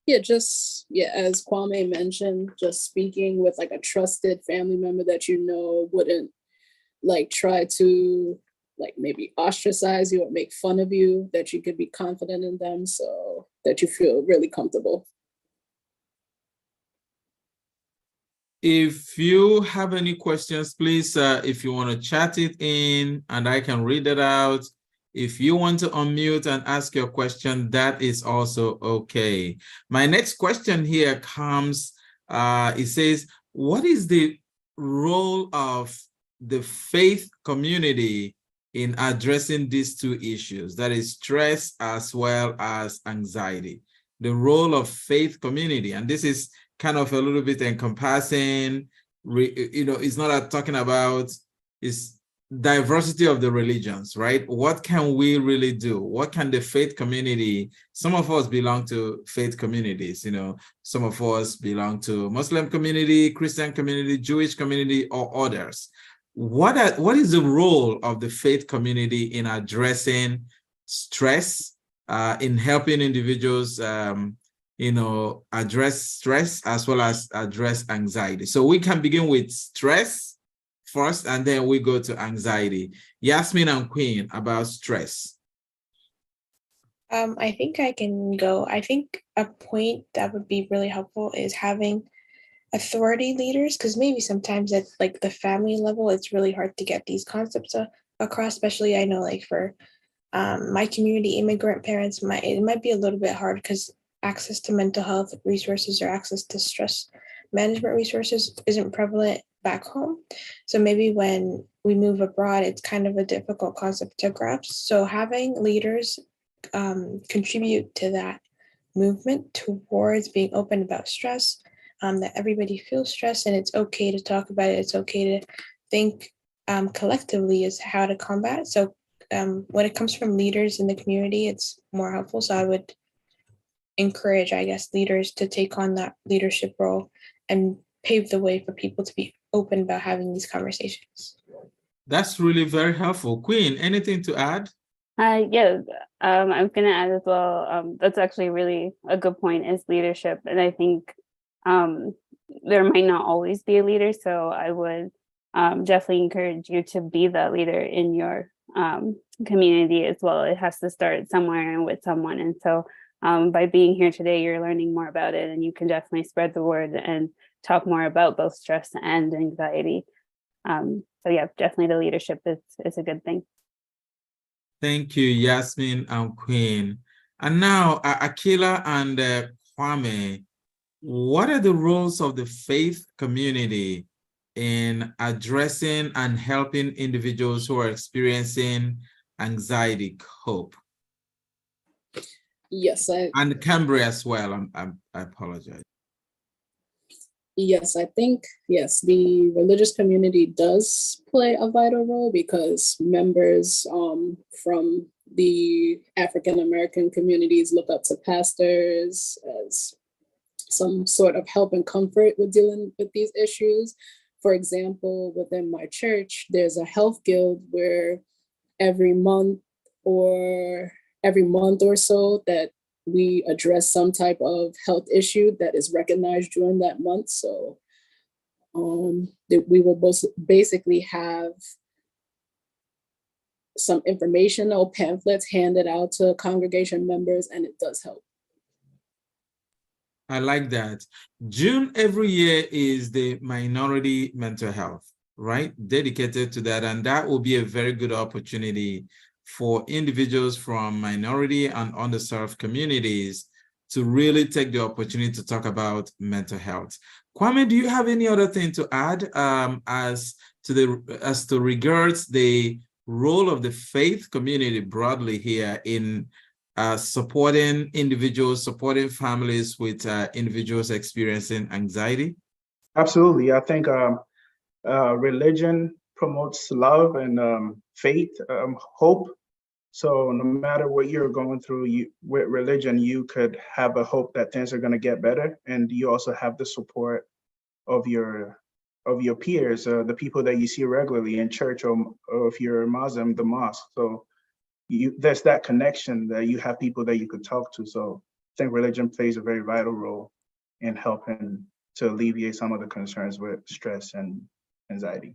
Yeah, as Kwame mentioned, just speaking with a trusted family member that wouldn't try to maybe ostracize you or make fun of you, that you could be confident in them so that you feel really comfortable. If you have any questions, please, if you want to chat it in and I can read it out. If you want to unmute and ask your question, that is also okay. My next question here comes, it says, what is the role of the faith community in addressing these 2 issues, that is stress as well as anxiety? The role of faith community, and this is kind of a little bit encompassing, it's not talking about is diversity of the religions, right? What can we really do? What can the faith community, some of us belong to faith communities, some of us belong to Muslim community, Christian community, Jewish community, or others. What is the role of the faith community in addressing stress, in helping individuals address stress as well as address anxiety. So we can begin with stress first, and then we go to anxiety. Yasmin and Queen, about stress. I think I can go. I think a point that would be really helpful is having authority leaders, because maybe sometimes at like the family level, it's really hard to get these concepts across, especially I know like for my community, immigrant parents, it might be a little bit hard because access to mental health resources or access to stress management resources isn't prevalent back home. So maybe when we move abroad, it's kind of a difficult concept to grasp. So having leaders contribute to that movement towards being open about stress, that everybody feels stress and it's okay to talk about it. It's okay to think collectively is how to combat. So when it comes from leaders in the community, it's more helpful. So I would encourage, I guess, leaders to take on that leadership role and pave the way for people to be open about having these conversations. That's really very helpful. Queen, anything to add? Yeah, I'm going to add as well. That's actually really a good point, is leadership. And I think there might not always be a leader. So I would definitely encourage you to be the leader in your community as well. It has to start somewhere and with someone. And so by being here today, you're learning more about it, and you can definitely spread the word and talk more about both stress and anxiety. So yeah, definitely the leadership is a good thing. Thank you, Yasmin and Queen. And now, Akila and Kwame, what are the roles of the faith community in addressing and helping individuals who are experiencing anxiety cope? Yes, And Cambria as well. I apologize. Yes, I think, yes, the religious community does play a vital role because members from the African American communities look up to pastors as some sort of help and comfort with dealing with these issues. For example, within my church, there's a health guild where every month or so that we address some type of health issue that is recognized during that month. So that we will both basically have some informational pamphlets handed out to congregation members, and it does help. I like that. June every year is the Minority Mental Health, right? Dedicated to that. And that will be a very good opportunity for individuals from minority and underserved communities to really take the opportunity to talk about mental health. Kwame, do you have any other thing to add as to regards the role of the faith community broadly here in supporting individuals, supporting families with individuals experiencing anxiety? Absolutely. I think religion promotes love and faith, hope. So no matter what you're going through, with religion, you could have a hope that things are going to get better, and you also have the support of your peers, the people that you see regularly in church, or if you're a Muslim, the mosque. So there's that connection that you have people that you could talk to. So I think religion plays a very vital role in helping to alleviate some of the concerns with stress and anxiety.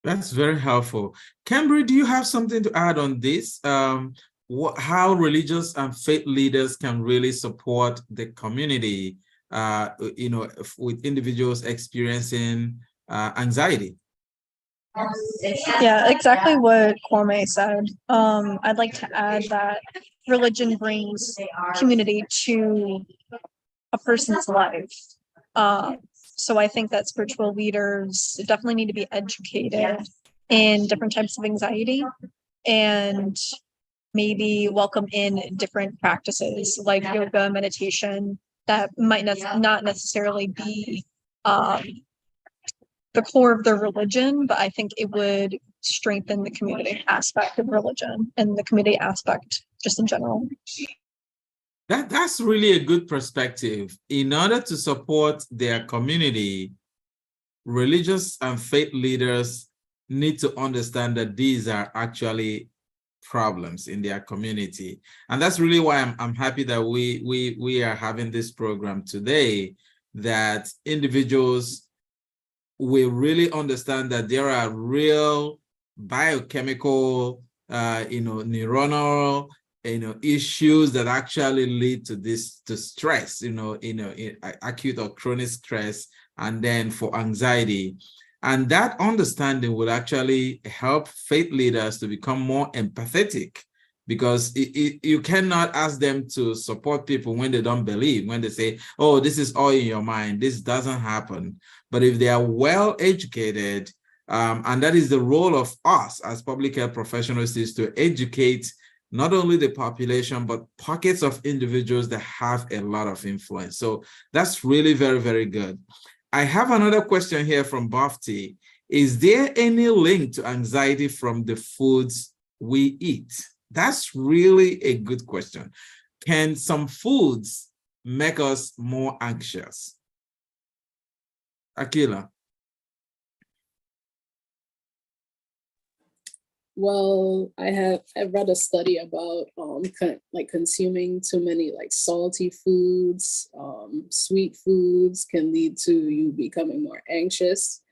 That's very helpful. Cambry, do you have something to add on this? How religious and faith leaders can really support the community, with individuals experiencing anxiety? Yeah, exactly what Kwame said. I'd like to add that religion brings community to a person's life. So I think that spiritual leaders definitely need to be educated in different types of anxiety and maybe welcome in different practices like yoga, meditation, that might not necessarily be the core of their religion, but I think it would strengthen the community aspect of religion and the community aspect just in general. That's really a good perspective. In order to support their community, religious and faith leaders need to understand that these are actually problems in their community. And that's really why I'm happy that we are having this program today, that individuals will really understand that there are real biochemical, neuronal, issues that actually lead to stress, acute or chronic stress, and then for anxiety. And that understanding will actually help faith leaders to become more empathetic, because you cannot ask them to support people when they don't believe, when they say, oh, this is all in your mind, this doesn't happen. But if they are well educated, and that is the role of us as public health professionals, is to educate not only the population, but pockets of individuals that have a lot of influence. So that's really very, very good. I have another question here from Bafti. Is there any link to anxiety from the foods we eat? That's really a good question. Can some foods make us more anxious? Akila. Well, I've read a study about like consuming too many like salty foods, sweet foods can lead to you becoming more anxious.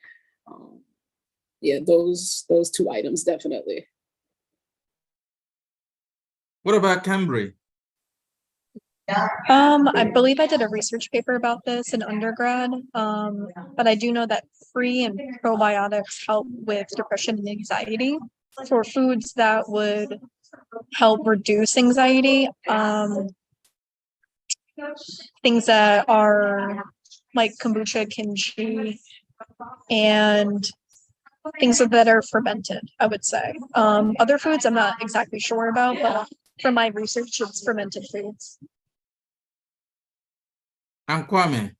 Yeah, those two items definitely. What about Cambry? I believe I did a research paper about this in undergrad, but I do know that pre and probiotics help with depression and anxiety. For foods that would help reduce anxiety, things that are like kombucha, kimchi, and things that are fermented, I would say. Other foods I'm not exactly sure about, but from my research, it's fermented foods. And Kwame?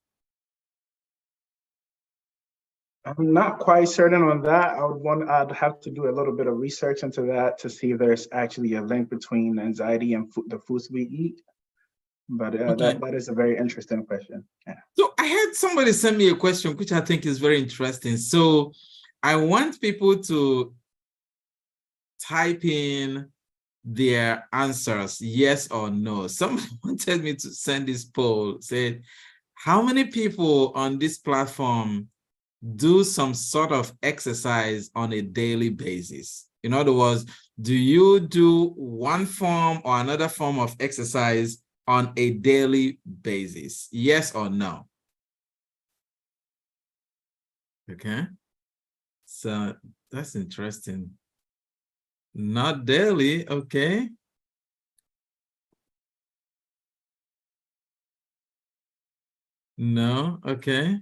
I'm not quite certain on that. I'd have to do a little bit of research into that to see if there's actually a link between anxiety and the foods we eat. But Okay. that is a very interesting question. Yeah. So I had somebody send me a question, which I think is very interesting. So I want people to type in their answers, yes or no. Someone wanted me to send this poll, said, how many people on this platform do some sort of exercise on a daily basis? In other words, do you do one form or another form of exercise on a daily basis? Yes or no? Okay. So that's interesting. Not daily, okay. No, okay.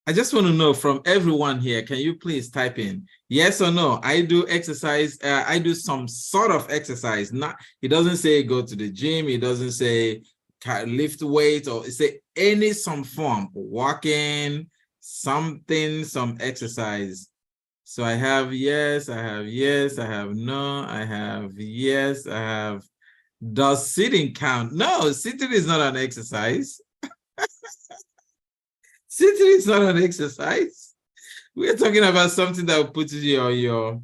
I just want to know from everyone here, can you please type in yes or no? I do exercise, I do some sort of exercise. Not, it doesn't say go to the gym, it doesn't say lift weights, or it say some form, walking, something, some exercise. So I have yes, I have yes, I have no, I have yes, I have. Does sitting count? No, sitting is not an exercise. Sitting is not an exercise. We're talking about something that will put you on your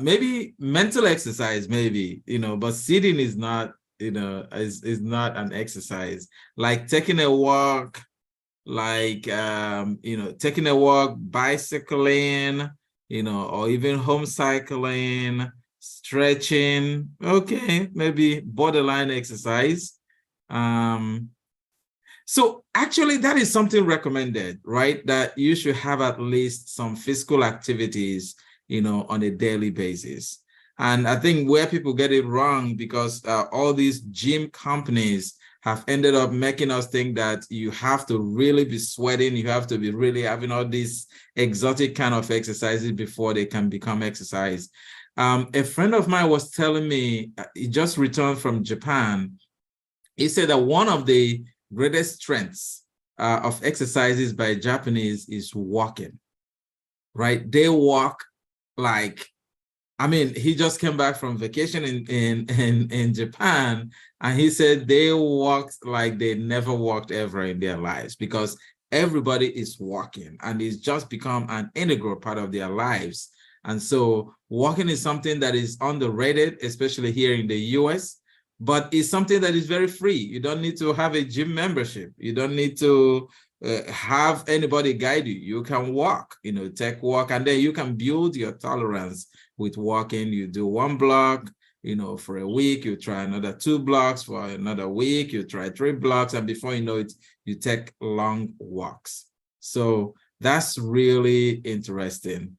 maybe mental exercise, maybe, but sitting is not, is not an exercise. Like taking a walk, like taking a walk, bicycling, or even home cycling, stretching. Okay, maybe borderline exercise. So actually, that is something recommended, right? That you should have at least some physical activities, on a daily basis. And I think where people get it wrong, because all these gym companies have ended up making us think that you have to really be sweating, you have to be really having all these exotic kind of exercises before they can become exercise. A friend of mine was telling me, he just returned from Japan. He said that one of the greatest strengths of exercises by Japanese is walking, right? They walk like, I mean, he just came back from vacation in Japan, and he said they walked like they never walked ever in their lives, because everybody is walking, and it's just become an integral part of their lives. And so walking is something that is underrated, especially here in the US, but it's something that is very free. You don't need to have a gym membership. You don't need to have anybody guide you. You can walk, take walk, and then you can build your tolerance with walking. You do 1 block, for a week, you try another 2 blocks, for another week, you try 3 blocks, and before you know it, you take long walks. So that's really interesting.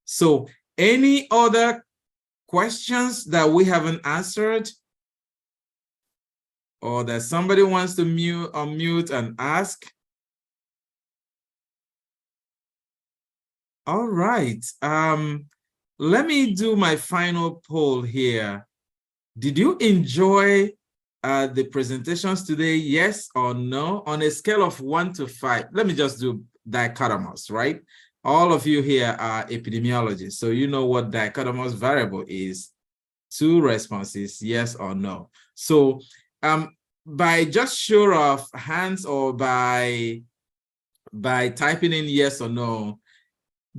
So any other questions that we haven't answered? Or that somebody wants to unmute and ask? All right. Let me do my final poll here. Did you enjoy the presentations today? Yes or no? On a scale of 1 to 5, let me just do dichotomous, right? All of you here are epidemiologists, so you know what dichotomous variable is. 2 responses, yes or no. So by just show of hands or by typing in yes or no,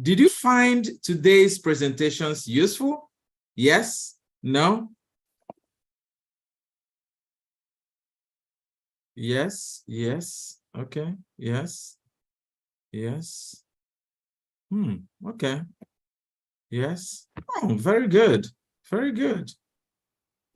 did you find today's presentations useful? Yes? No? Yes? Yes? Okay. Yes? Yes? Okay. Yes? Oh, very good. Very good.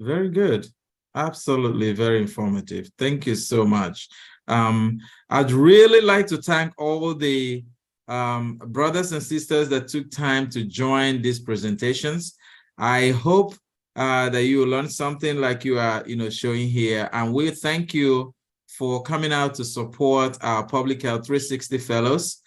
Very good. Absolutely very informative. Thank you so much. I'd really like to thank all the brothers and sisters that took time to join these presentations. I hope that you learned something like you are showing here, and we thank you for coming out to support our Public Health 360 Fellows.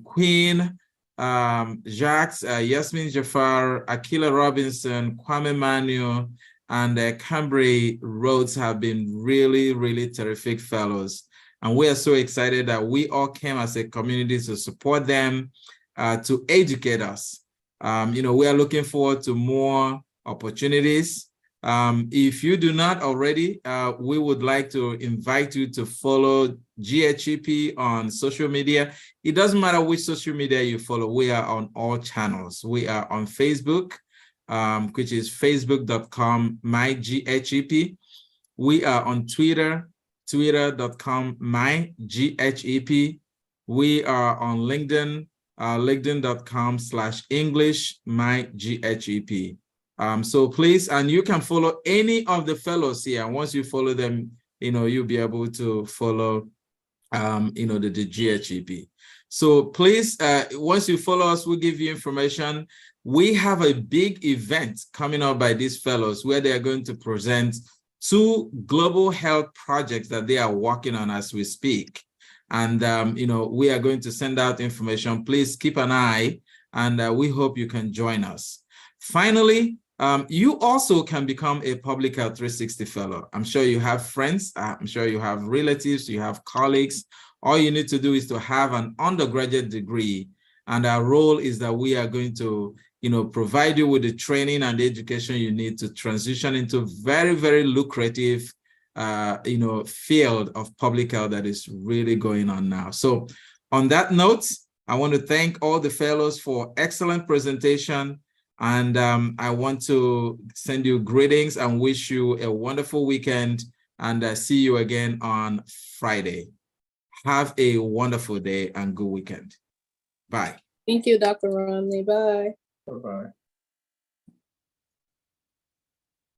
Queen, Jacques, Yasmin Jafar, Akila Robinson, Kwame Manuel, and Cambry Rhodes have been really, really terrific fellows. And we are so excited that we all came as a community to support them, to educate us. We are looking forward to more opportunities. If you do not already, we would like to invite you to follow GHEP on social media. It doesn't matter which social media you follow. We are on all channels. We are on Facebook, which is facebook.com/myghep. We are on Twitter, twitter.com/myghep. We are on LinkedIn, linkedin.com/english/myghep. So please, and you can follow any of the fellows here. And once you follow them, you'll be able to follow, the GHEP. So please, once you follow us, we'll give you information. We have a big event coming up by these fellows where they are going to present 2 global health projects that they are working on as we speak. And, we are going to send out information. Please keep an eye, and we hope you can join us. Finally, you also can become a Public Health 360 Fellow. I'm sure you have friends. I'm sure you have relatives. You have colleagues. All you need to do is to have an undergraduate degree. And our role is that we are going to, provide you with the training and the education you need to transition into very, very lucrative, field of public health that is really going on now. So on that note, I want to thank all the fellows for excellent presentation. And I want to send you greetings and wish you a wonderful weekend, and see you again on Friday. Have a wonderful day and good weekend. Bye. Thank you, Dr. Romney. Bye. Bye-bye.